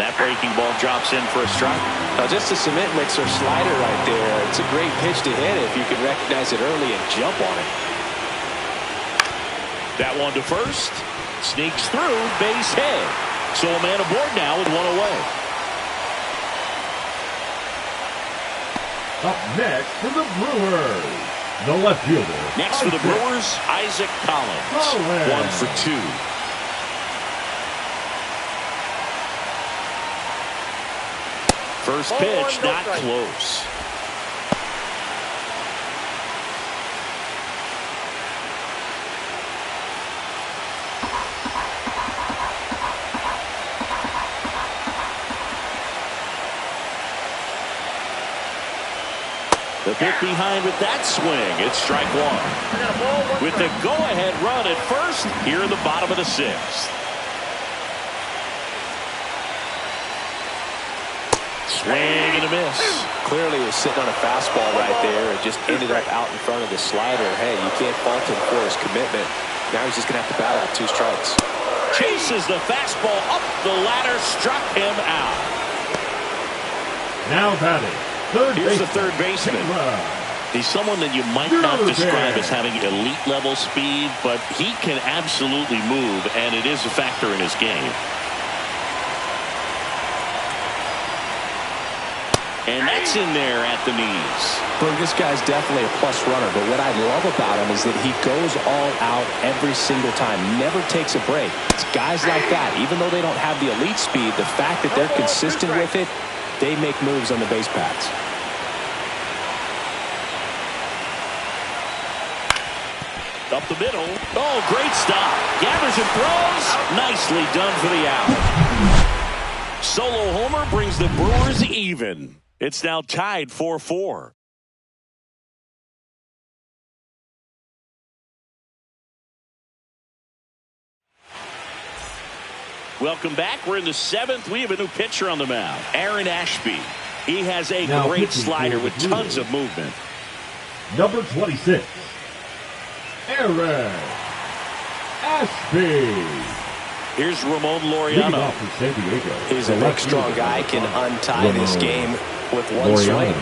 That breaking ball drops in for a strike. Now just a cement mixer slider right there. It's a great pitch to hit if you can recognize it early and jump on it. That one to first. Sneaks through, base hit. So a man aboard now with one away. Up next for the Brewers, the left fielder. Next for the Brewers, Isaac Collins. 1 for 2. First pitch, not close. The pick behind with that swing. It's strike one. With the go-ahead run at first, here in the bottom of the 6th. Swing and a miss. Clearly was sitting on a fastball right there and just ended up out in front of the slider. Hey, you can't fault him for his commitment. Now he's just going to have to battle with 2 strikes. Chases the fastball up the ladder, struck him out. Now batting. Here's the third baseman. He's someone that you might not describe as having elite level speed, but he can absolutely move, and it is a factor in his game. And that's in there at the knees. Well, this guy's definitely a plus runner, but what I love about him is that he goes all out every single time, never takes a break. It's guys like that, even though they don't have the elite speed, the fact that they're consistent with it, they make moves on the base paths. Up the middle. Oh, great stop. Gathers and throws. Nicely done for the out. Solo homer brings the Brewers even. It's now tied 4-4. Welcome back. We're in the 7th. We have a new pitcher on the mound, Aaron Ashby. He has a great slider with tons of movement. Number 26, Aaron Ashby. Here's Ramon Laureano. He's a big, strong guy. Can untie this game with one swing.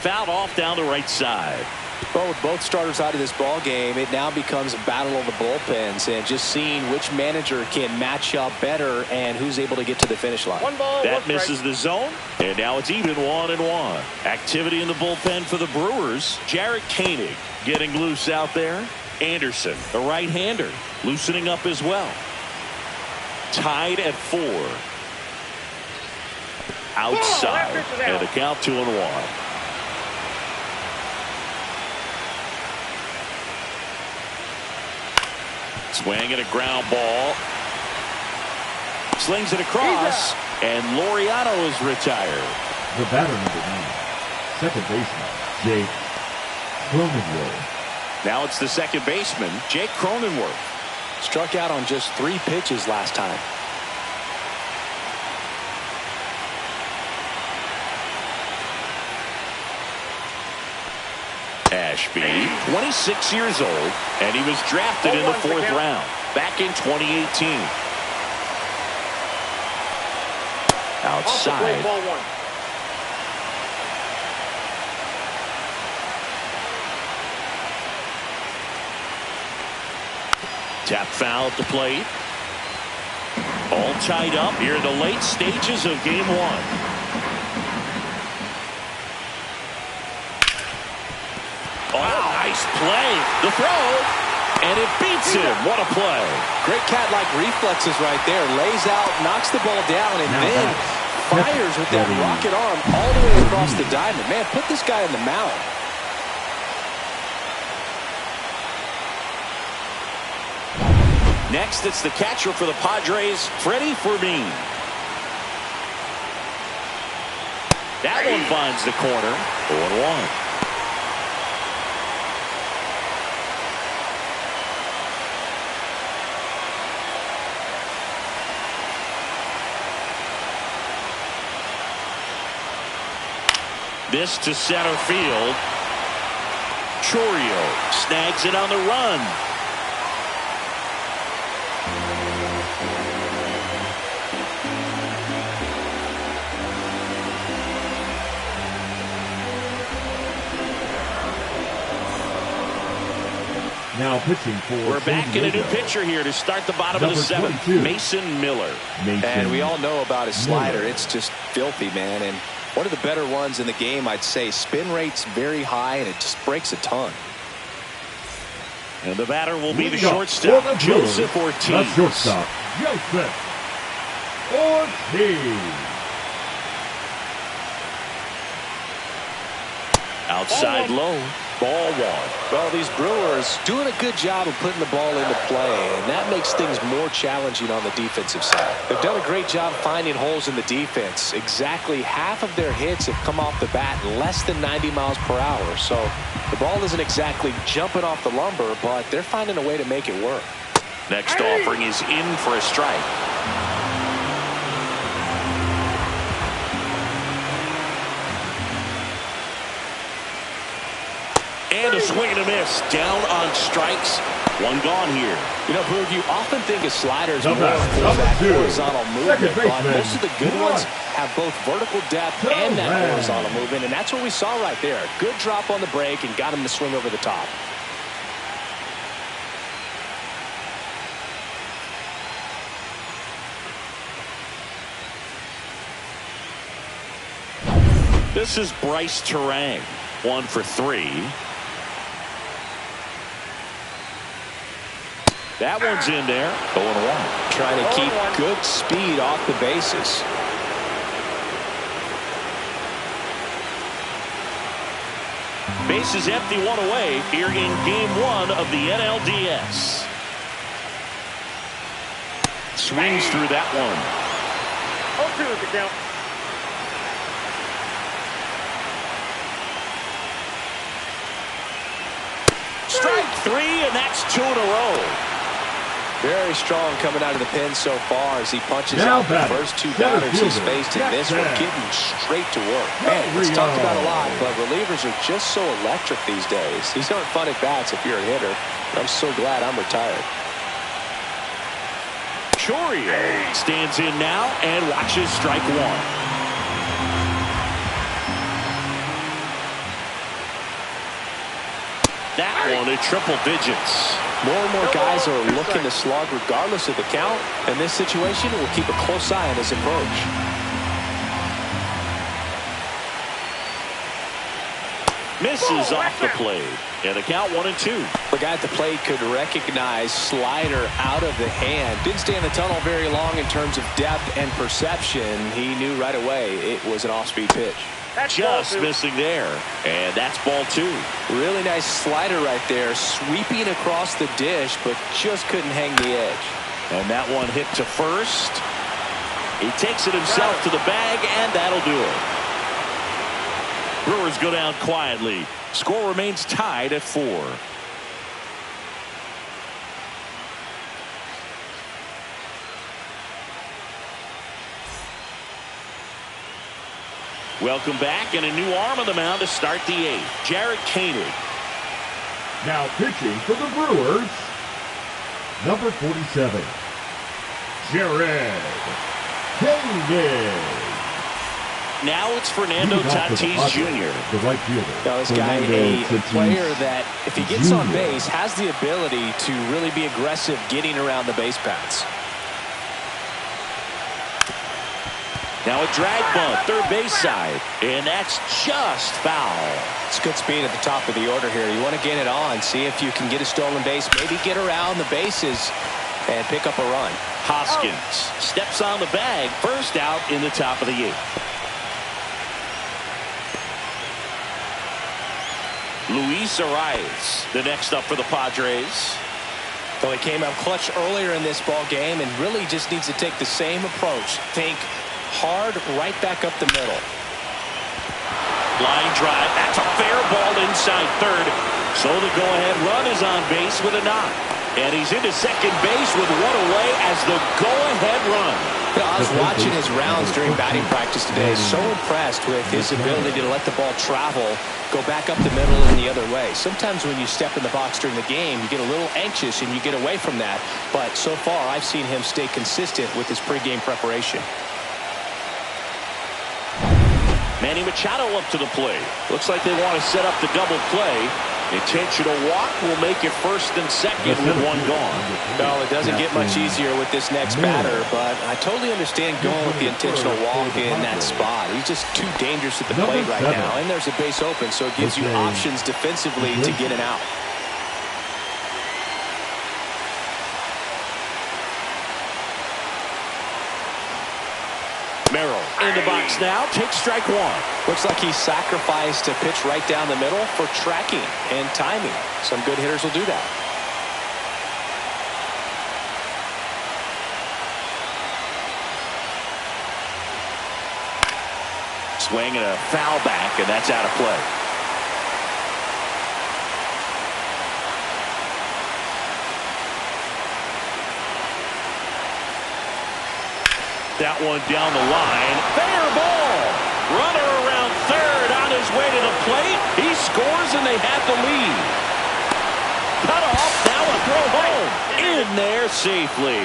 Fouled off down the right side. Well, with both starters out of this ball game, it now becomes a battle of the bullpens and just seeing which manager can match up better and who's able to get to the finish line. One ball, that one misses the zone, and now it's even 1-1. Activity in the bullpen for the Brewers. Jarrett Koenig getting loose out there. Anderson, the right-hander, loosening up as well. Tied at 4. Outside, and a count 2-1. Swing and a ground ball. Slings it across, and Laureano is retired. The batter, number 9, second baseman, Jake Cronenworth. Now it's the second baseman, Jake Cronenworth. Struck out on just 3 pitches last time. Ashby, 26 years old, and he was drafted in the 4th round back in 2018. Outside. Ball 1. Tap foul at the plate. All tied up here in the late stages of game 1. Play the throw, and it beats him. What a play. Great cat-like reflexes right there. Lays out, knocks the ball down, and then fires with that rocket arm all the way across the diamond. Man, put this guy on the mound. Next, it's the catcher for the Padres, Freddie Fermin. That one finds the corner. 0-1. This to center field. Chourio snags it on the run. Now pitching for We're back in a new pitcher here to start the bottom of the 7th. Mason Miller. And we all know about his slider. It's just filthy, man. And one of the better ones in the game, I'd say. Spin rate's very high, and it just breaks a ton. And the batter will be the shortstop, Joseph Ortiz. The shortstop, Joseph Ortiz. Outside low. Ball 1. Well, these Brewers doing a good job of putting the ball into play, and that makes things more challenging on the defensive side. They've done a great job finding holes in the defense. Exactly half of their hits have come off the bat less than 90 miles per hour. So the ball isn't exactly jumping off the lumber, but they're finding a way to make it work. Next offering is in for a strike. And a swing and a miss. Down on strikes. One gone here. You know, Boog, you often think a slider is more for that horizontal movement, but most of the good ones have both vertical depth and that horizontal movement, and that's what we saw right there. Good drop on the break and got him to swing over the top. This is Bryce Terang. 1 for 3. That one's in there. 0-1. Trying to keep good speed off the bases. Base is empty, one away here in game one of the NLDS. Swings through that one. 0-2 is the count. Strike three, and that's 2 in a row. Very strong coming out of the pen so far as he punches out the first 2 batters he's faced in this one, getting straight to work. Man, it's talked about a lot, but relievers are just so electric these days. These aren't fun at bats if you're a hitter. I'm so glad I'm retired. Chourio stands in now and watches strike one. That one at triple digits. More and more guys are looking to slug regardless of the count. In this situation, we'll keep a close eye on his approach. Misses off the plate. And the count 1-2. The guy at the plate could recognize slider out of the hand. Didn't stay in the tunnel very long in terms of depth and perception. He knew right away it was an off-speed pitch. Just missing there. And that's ball 2. Really nice slider right there. Sweeping across the dish, but just couldn't hang the edge. And that one hit to first. He takes it himself to the bag, and that'll do it. Brewers go down quietly. Score remains tied at 4. Welcome back, and a new arm on the mound to start the 8th. Jarrett Koenig. Now pitching for the Brewers, number 47, Jarrett Koenig. Now it's Fernando Tatis Jr. The right fielder. Now this guy, a player that, if he gets on base, has the ability to really be aggressive getting around the base paths. Now a drag bunt, third base side, and that's just foul. It's good speed at the top of the order here. You want to get it on, see if you can get a stolen base, maybe get around the bases and pick up a run. Hoskins steps on the bag, first out in the top of the 8th. Luis Arias, the next up for the Padres. Well, he came out clutch earlier in this ball game and really just needs to take the same approach. Think hard right back up the middle. Line drive. That's a fair ball inside third. So the go-ahead run is on base with a knock. And he's into second base with one away as the go-ahead run. You know, I was watching his rounds during batting practice today. So impressed with his ability to let the ball travel, go back up the middle and the other way. Sometimes when you step in the box during the game, you get a little anxious and you get away from that. But so far, I've seen him stay consistent with his pregame preparation. Manny Machado up to the plate. Looks like they want to set up the double play. Intentional walk will make it first and second with one gone. No, it doesn't get much easier with this next batter, but I totally understand going with the intentional walk in that spot. He's just too dangerous at the plate right now, and there's a base open, so it gives you options defensively to get an out. Merrill in the box now, takes strike one. Looks like he sacrificed a pitch right down the middle for tracking and timing. Some good hitters will do that. Swing and a foul back, and that's out of play. That one down the line. Fair ball. Runner around third on his way to the plate. He scores and they have the lead. Cut off. Now a throw home. In there safely.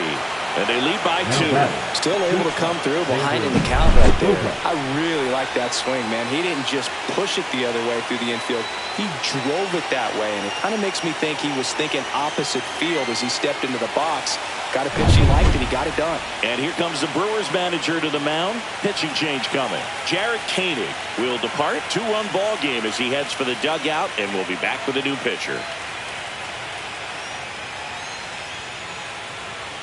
And they lead by 2. Still able to come through behind in the count right there. I really like that swing, man. He didn't just push it the other way through the infield. He drove it that way, and it kind of makes me think he was thinking opposite field as he stepped into the box. Got a pitch he liked, and he got it done. And here comes the Brewers manager to the mound. Pitching change coming. Jarrett Koenig will depart. 2-run ball game as he heads for the dugout, and we'll be back with a new pitcher.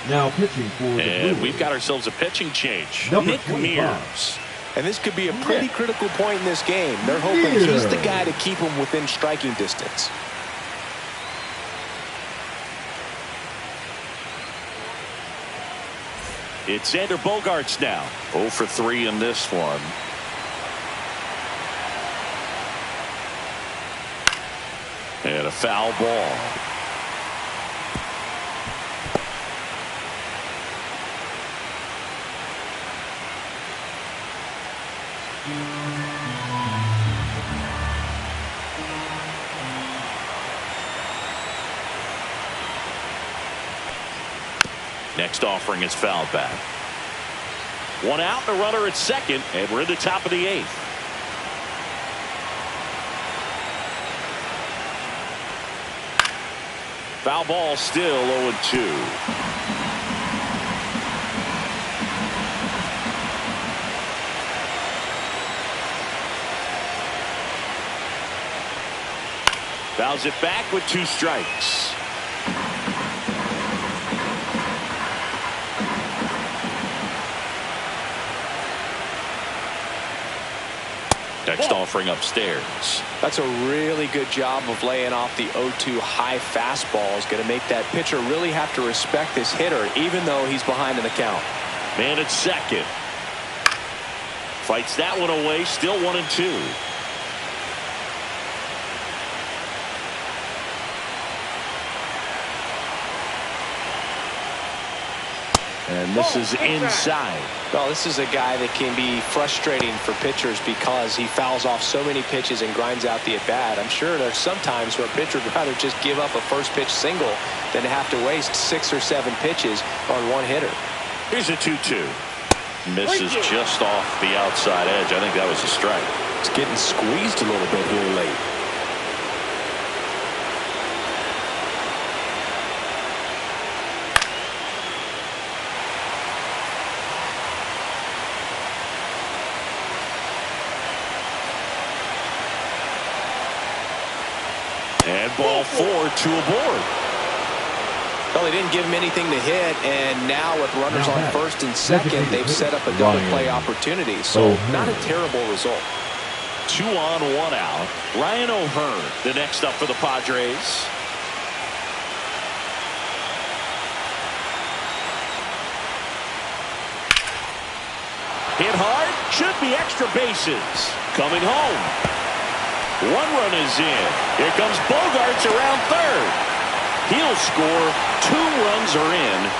Now pitching for the Brewers. And we've got ourselves a pitching change. Number Nick 25. Mears And this could be a pretty critical point in this game. They're hoping he's the guy to keep them within striking distance. It's Xander Bogaerts now. 0 for 3 in this one. And a foul ball. Next offering is fouled back. One out, the runner at second, and we're in the top of the 8th. Foul ball, still 0-2. Fouls it back with 2 strikes. Next offering upstairs. That's a really good job of laying off the 0-2 high fastball. Is going to make that pitcher really have to respect this hitter, even though he's behind in the count. Man at second. Fights that one away, still 1-2. And this is inside. Well, this is a guy that can be frustrating for pitchers because he fouls off so many pitches and grinds out the at-bat. I'm sure there's some times where a pitcher would rather just give up a first pitch single than to have to waste 6 or 7 pitches on one hitter. Here's a 2-2. Misses just off the outside edge. I think that was a strike. It's getting squeezed a little bit here late. And ball 4, 2 aboard. Well, they didn't give him anything to hit, and now with runners on first and second, they've set up a double play opportunity. So not a terrible result. 2 on, 1 out. Ryan O'Hearn, the next up for the Padres. Hit hard, should be extra bases. Coming home. 1 run is in. Here comes Bogaerts around third. He'll score. 2 runs are in.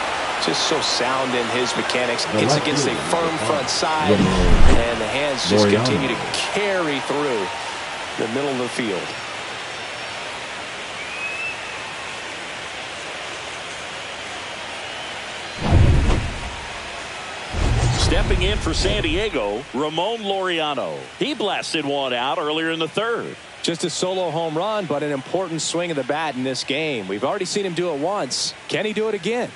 Just so sound in his mechanics. It's against a firm front side, and the hands just continue to carry through the middle of the field. Stepping in for San Diego, Ramon Laureano. He blasted 1 out earlier in the 3rd. Just a solo home run, but an important swing of the bat in this game. We've already seen him do it once. Can he do it again?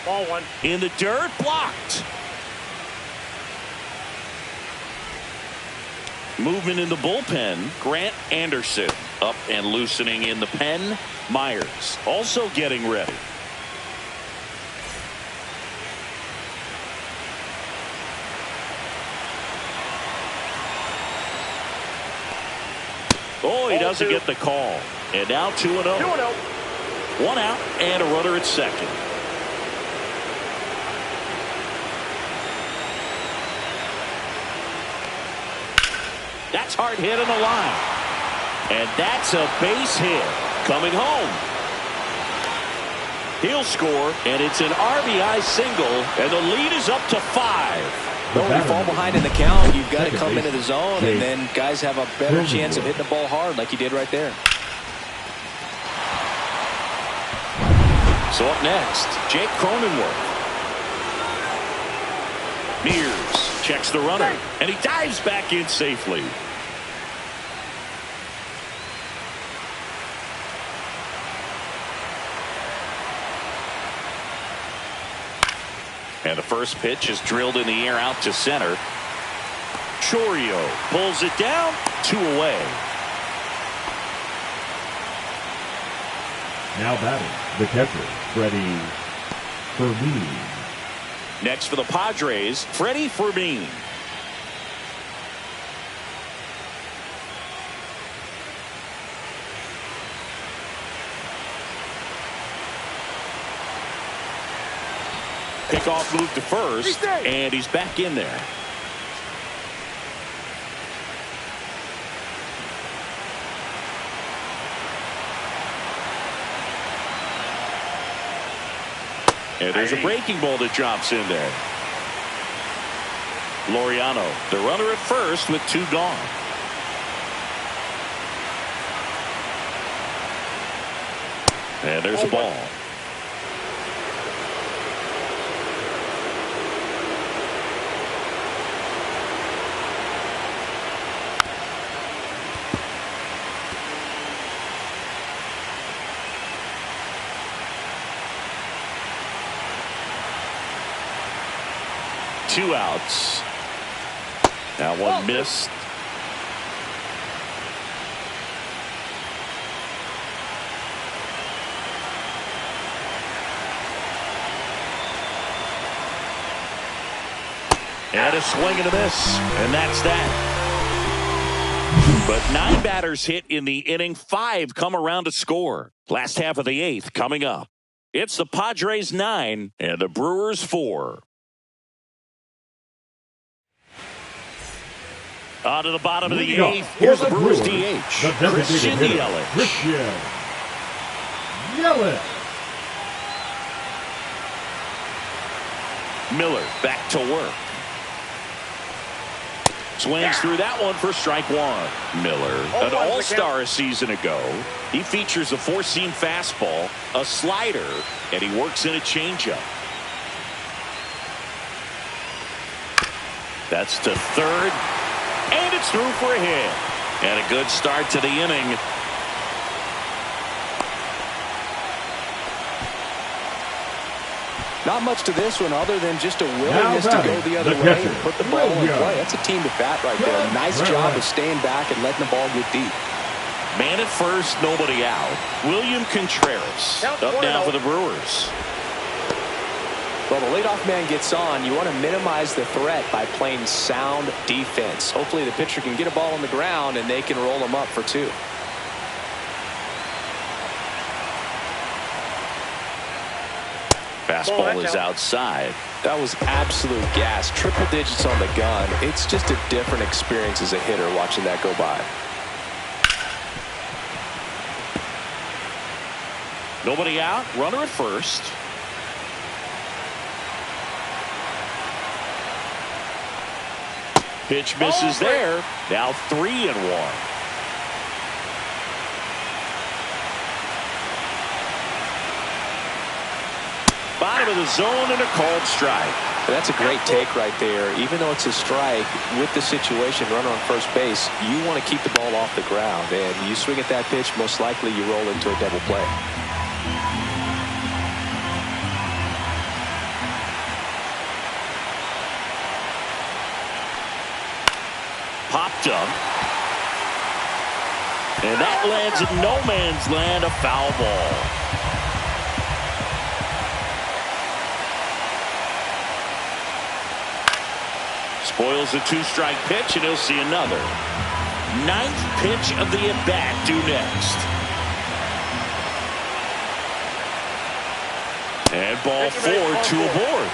Ball 1. In the dirt, blocked. Movement in the bullpen, Grant Anderson. Up and loosening in the pen, Myers. Also getting ready. Oh, he doesn't get the call. And now 2-0. 2-0. 1 out and a runner at second. That's hard hit on the line. And that's a base hit. Coming home. He'll score, and it's an RBI single, and the lead is up to 5. When you fall behind in the count, you've got to come into the zone, and then guys have a better chance of hitting the ball hard like he did right there. So up next, Jake Cronenworth. Mears checks the runner, and he dives back in safely. And the first pitch is drilled in the air out to center. Chorio pulls it down, 2 away. Now batting, the catcher, Freddie Fermin. Next for the Padres, Freddie Fermin. Pickoff move to first, and he's back in there. And there's a breaking ball that drops in there. Laureano, the runner at first with 2 gone. And there's a ball. Two outs. Now one missed. And a swing and a miss. And that's that. But 9 batters hit in the inning. 5 come around to score. Last half of the 8th coming up. It's the Padres 9 and the Brewers 4. On to the bottom of the 8th. Here's the Brewers DH. Christian Yelich. Miller back to work. Swings through that one for strike 1. Miller, an all-star a season ago. He features a 4-seam fastball, a slider, and he works in a changeup. That's to third. And it's through for a hit. And a good start to the inning. Not much to this one other than just a willingness to go the other way and put the ball in play. That's a team to bat right there. Nice job of staying back and letting the ball get deep. Man at first, nobody out. William Contreras up now for the Brewers. Well, the leadoff man gets on. You want to minimize the threat by playing sound defense. Hopefully the pitcher can get a ball on the ground and they can roll him up for 2. Fastball is outside. That was absolute gas. Triple digits on the gun. It's just a different experience as a hitter watching that go by. Nobody out. Runner at first. Pitch misses there. Now 3-1. Bottom of the zone and a called strike. That's a great take right there. Even though it's a strike, with the situation, runner on first base, you want to keep the ball off the ground. And you swing at that pitch, most likely you roll into a double play. Popped up. And that lands in no man's land, a foul ball. Spoils a 2-strike pitch, and he'll see another. 9th pitch of the at-bat due next. And ball 4, 2 aboard.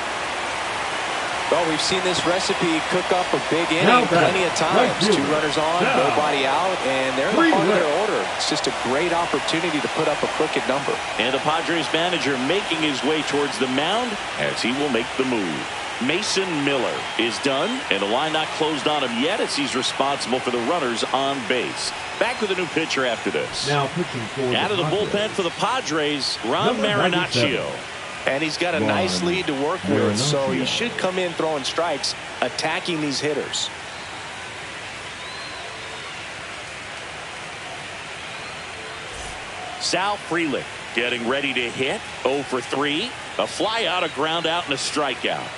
Well, we've seen this recipe cook up a big inning plenty of times. 2 runners on, nobody out, and they're in the front of their order. It's just a great opportunity to put up a crooked number. And the Padres manager making his way towards the mound as he will make the move. Mason Miller is done, and the line not closed on him yet as he's responsible for the runners on base. Back with a new pitcher after this. Now pitching for out of the bullpen for the Padres, Ron Marinaccio. And he's got a nice lead to work with, so he should come in throwing strikes, attacking these hitters. Sal Frelick getting ready to hit. 0 for 3. A fly out, a ground out, and a strikeout.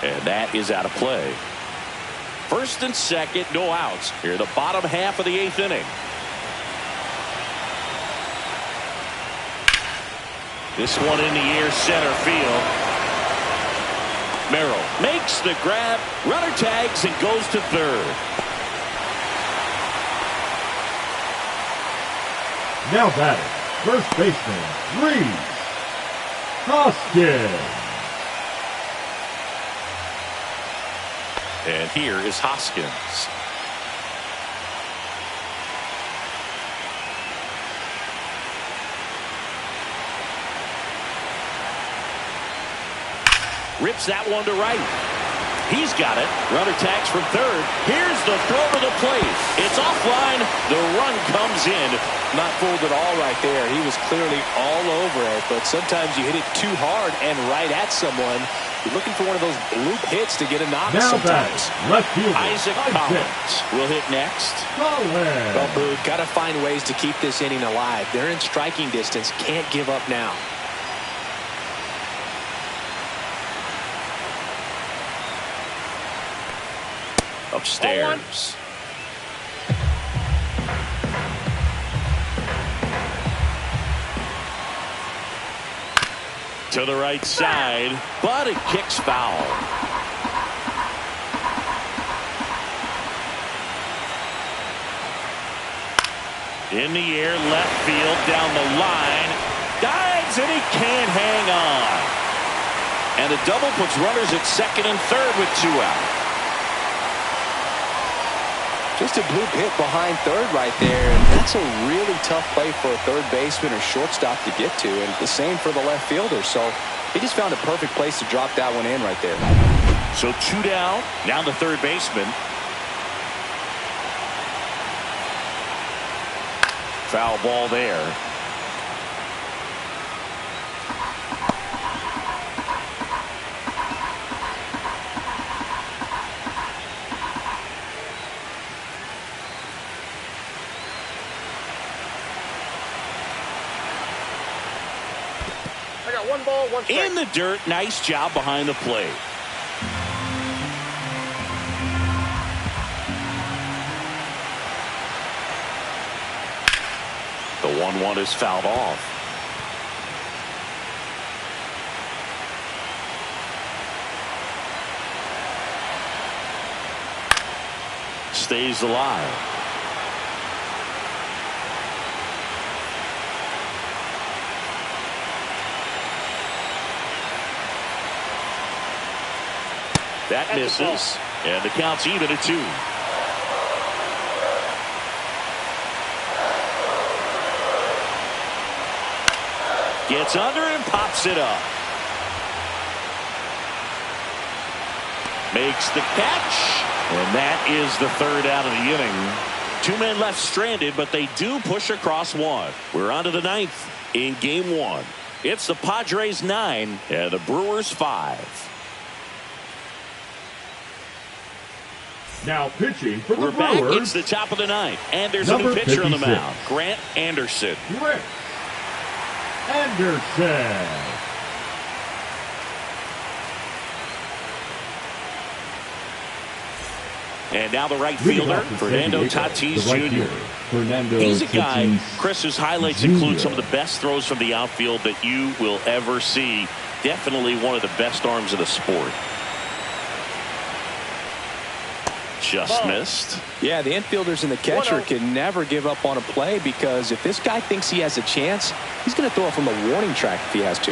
And that is out of play. First and second, no outs. Here, the bottom half of the 8th inning. This one in the air, center field. Merrill makes the grab. Runner tags and goes to third. Now batting, first baseman, Reese Hoskins. And here is Hoskins. Rips that one to right. He's got it. Runner tags from third. Here's the throw to the plate. It's offline. The run comes in. Not fooled at all right there. He was clearly all over it, but sometimes you hit it too hard and right at someone. You're looking for one of those loop hits to get a knock Now sometimes. left fielder Isaac Collins will hit next. Well, Boog, got to find ways to keep this inning alive. They're in striking distance. Can't give up now. Upstairs. To the right side, but it kicks foul. In the air, left field, down the line. Dives, and he can't hang on. And a double puts runners at second and third with 2 out. Just a bloop hit behind third right there, and that's a really tough play for a third baseman or shortstop to get to, and the same for the left fielder. So he just found a perfect place to drop that one in right there. So 2 down, now the third baseman. Foul ball there. I got 1 ball, 1 strike. In the dirt, nice job behind the plate. The 1-1 is fouled off. Stays alive. That misses, and the count's even at 2. Gets under and pops it up. Makes the catch, and that is the 3rd out of the inning. 2 men left stranded, but they do push across 1. We're on to the 9th in game 1. It's the Padres 9 and the Brewers 5. Now pitching for the We're Brewers. back. It's the top of the 9th, and there's a new Number pitcher on the 56. mound, Grant Anderson. Grant Anderson. And now the right Leading fielder, off the Fernando San Diego, Tatis the right Jr. fielder, Fernando He's a guy, Tatis Chris's highlights Jr. include some of the best throws from the outfield that you will ever see. Definitely one of the best arms of the sport. Just missed. Yeah, the infielders and the catcher can never give up on a play, because if this guy thinks he has a chance, he's going to throw it from the warning track if he has to.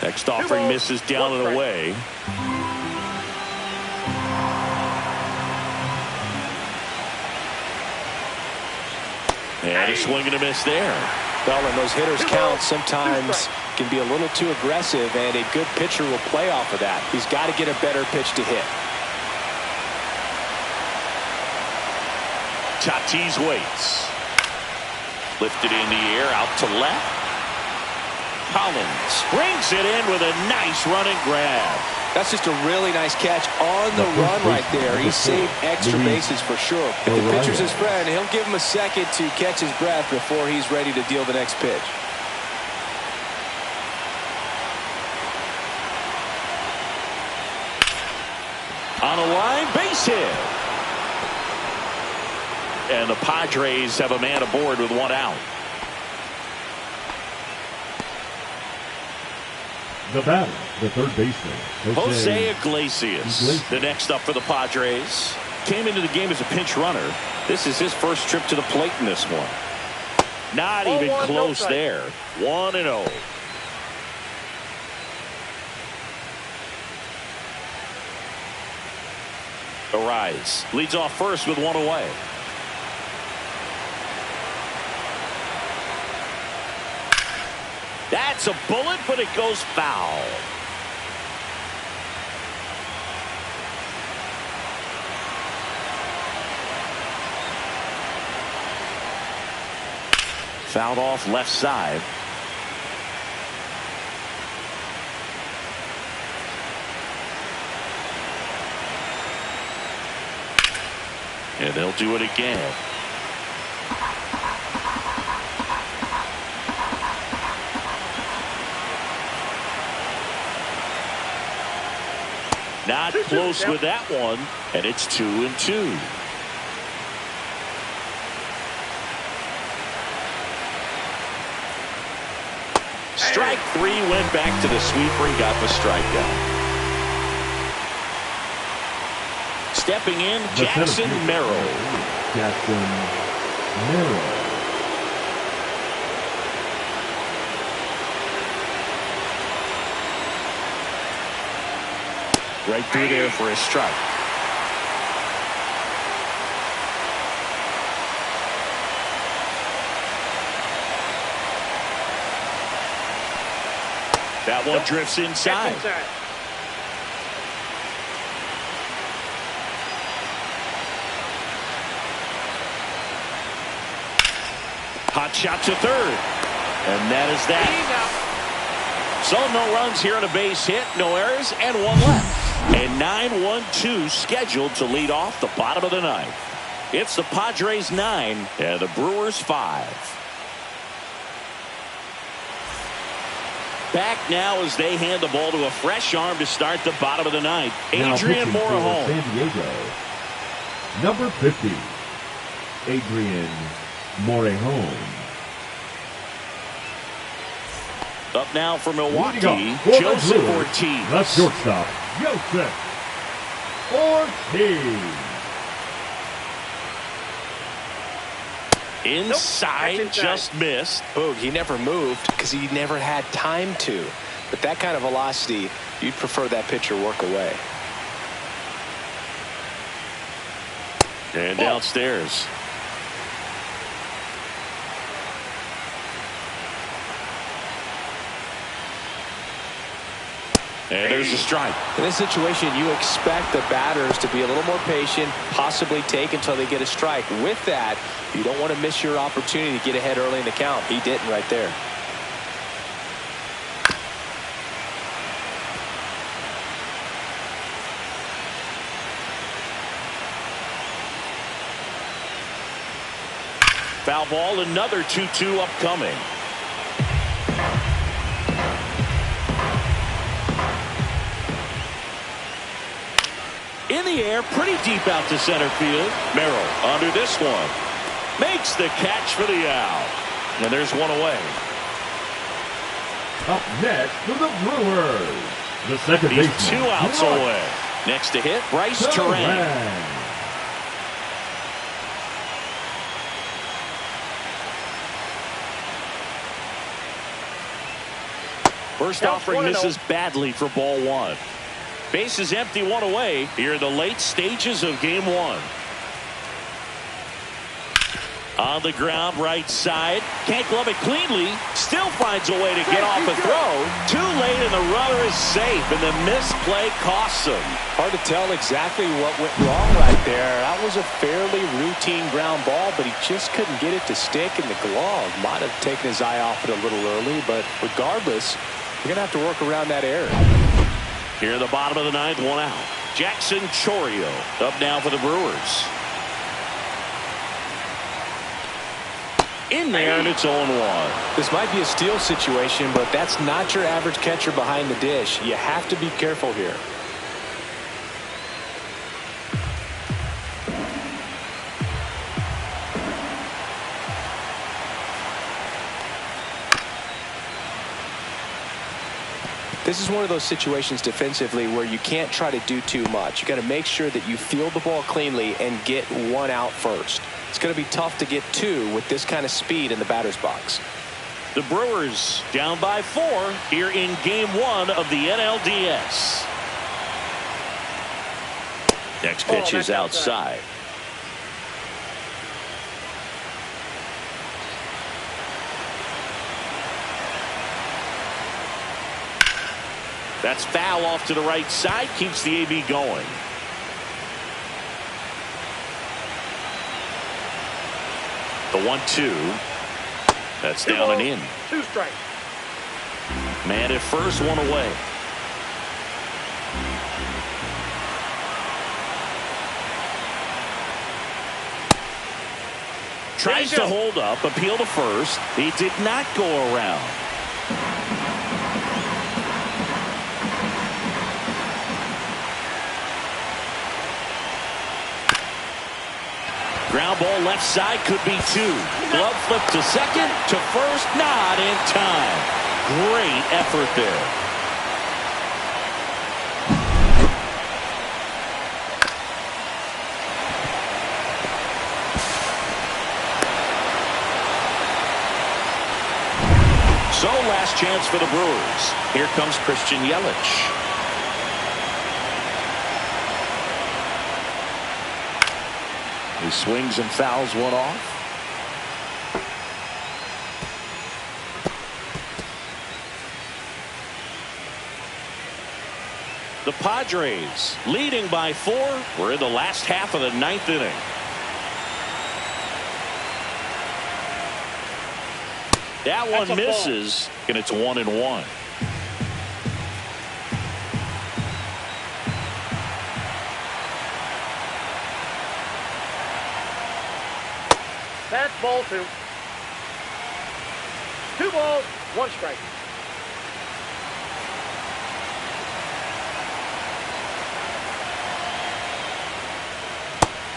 Next offering misses down and away. And a swing and a miss there. Well, when those hitters count, sometimes can be a little too aggressive, and a good pitcher will play off of that. He's got to get a better pitch to hit. Tatis waits. Lifted in the air, out to left. Collins brings it in with a nice running grab. That's just a really nice catch on the run right there. He saved extra bases for sure. If the pitcher's his friend, he'll give him a second to catch his breath before he's ready to deal the next pitch. On a line, base hit. And the Padres have a man aboard with one out. The batter, the third baseman, Jose Iglesias. The next up for the Padres. Came into the game as a pinch runner. This is his first trip to the plate in this one. Not even close there. 1-0. Arise leads off first with one away. That's a bullet, but it goes foul. Fouled off left side. And they'll do it again. Not close with that one, and it's 2-2. Strike three, went back to the sweeper and got the strikeout. Stepping in, Jackson Merrill. Jackson Merrill. Right through there for a strike. That one drifts inside. Hot shot to third. And that is that. So no runs here on a base hit, no errors, and one left. And 9-1-2 scheduled to lead off the bottom of the ninth. It's the Padres 9 and the Brewers 5. Back now as they hand the ball to a fresh arm to start the bottom of the ninth. Adrian Morejon. San Diego, number 50, Adrian Morejon. Up now for Milwaukee, Joseph Ortiz. The shortstop, Joseph Ortiz. Inside, just missed. Boog, he never moved because he never had time to. But that kind of velocity, you'd prefer that pitcher work away. And downstairs. And there's a strike. In this situation, you expect the batters to be a little more patient, possibly take until they get a strike. With that, you don't want to miss your opportunity to get ahead early in the count. He didn't right there. Foul ball, another 2-2 upcoming. In the air, pretty deep out to center field. Merrill under this one. Makes the catch for the out. And there's one away. Up next for the Brewers, the second baseman. He's 2 outs away. Next to hit, Bryce Terang. First offering misses badly for ball one. Base is empty, one away here in the late stages of game one. On the ground, right side. Can't glove it cleanly. Still finds a way to get off a throw. Too late, and the runner is safe, and the misplay costs him. Hard to tell exactly what went wrong right there. That was a fairly routine ground ball, but he just couldn't get it to stick in the glove. Might have taken his eye off it a little early, but regardless, you're going to have to work around that error. Here in the bottom of the ninth, one out. Jackson Chourio up now for the Brewers. In there, and it's 0-1. This might be a steal situation, but that's not your average catcher behind the dish. You have to be careful here. This is one of those situations defensively where you can't try to do too much. You got to make sure that you field the ball cleanly and get one out first. It's going to be tough to get two with this kind of speed in the batter's box. The Brewers down by 4 here in game 1 of the NLDS. Next pitch is outside. That's foul off to the right side. Keeps the AB going. The 1-2. That's down and in. 2 strikes. Man at first, one away. Tries to hold up, appeal to first. He did not go around. Ground ball left side, could be 2. Glove flip to second, to first, not in time. Great effort there. So last chance for the Brewers. Here comes Christian Yelich. He swings and fouls one off. The Padres leading by 4. We're in the last half of the 9th inning. That one misses, and it's 1-1. That's ball 2. 2 balls, 1 strike.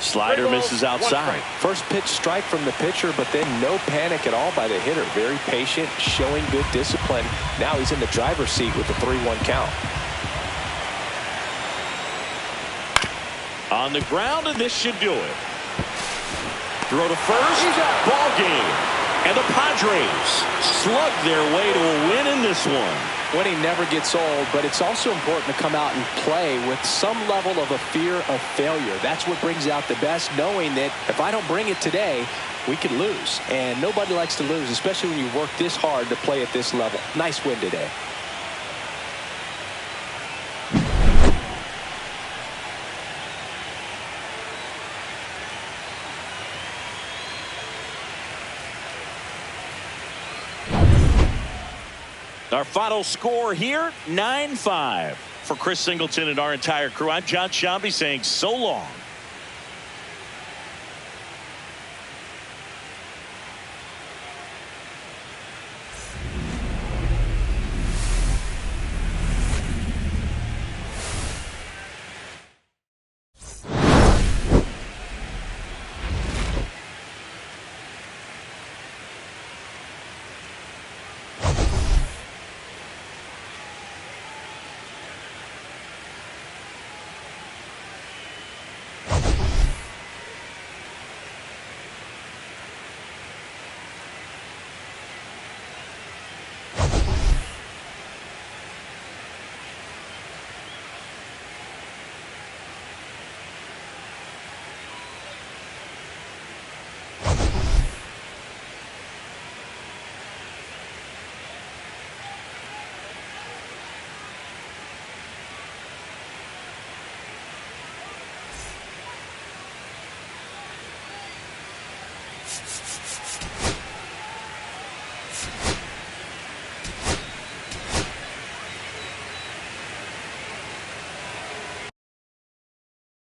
Slider misses outside. First pitch strike from the pitcher, but then no panic at all by the hitter. Very patient, showing good discipline. Now he's in the driver's seat with the 3-1 count. On the ground, and this should do it. Throw to first, ball game. And the Padres slug their way to a win in this one. Winning never gets old, but it's also important to come out and play with some level of a fear of failure. That's what brings out the best, knowing that if I don't bring it today, we could lose. And nobody likes to lose, especially when you work this hard to play at this level. Nice win today. Our final score here, 9-5. For Chris Singleton and our entire crew, I'm John Shambi saying so long.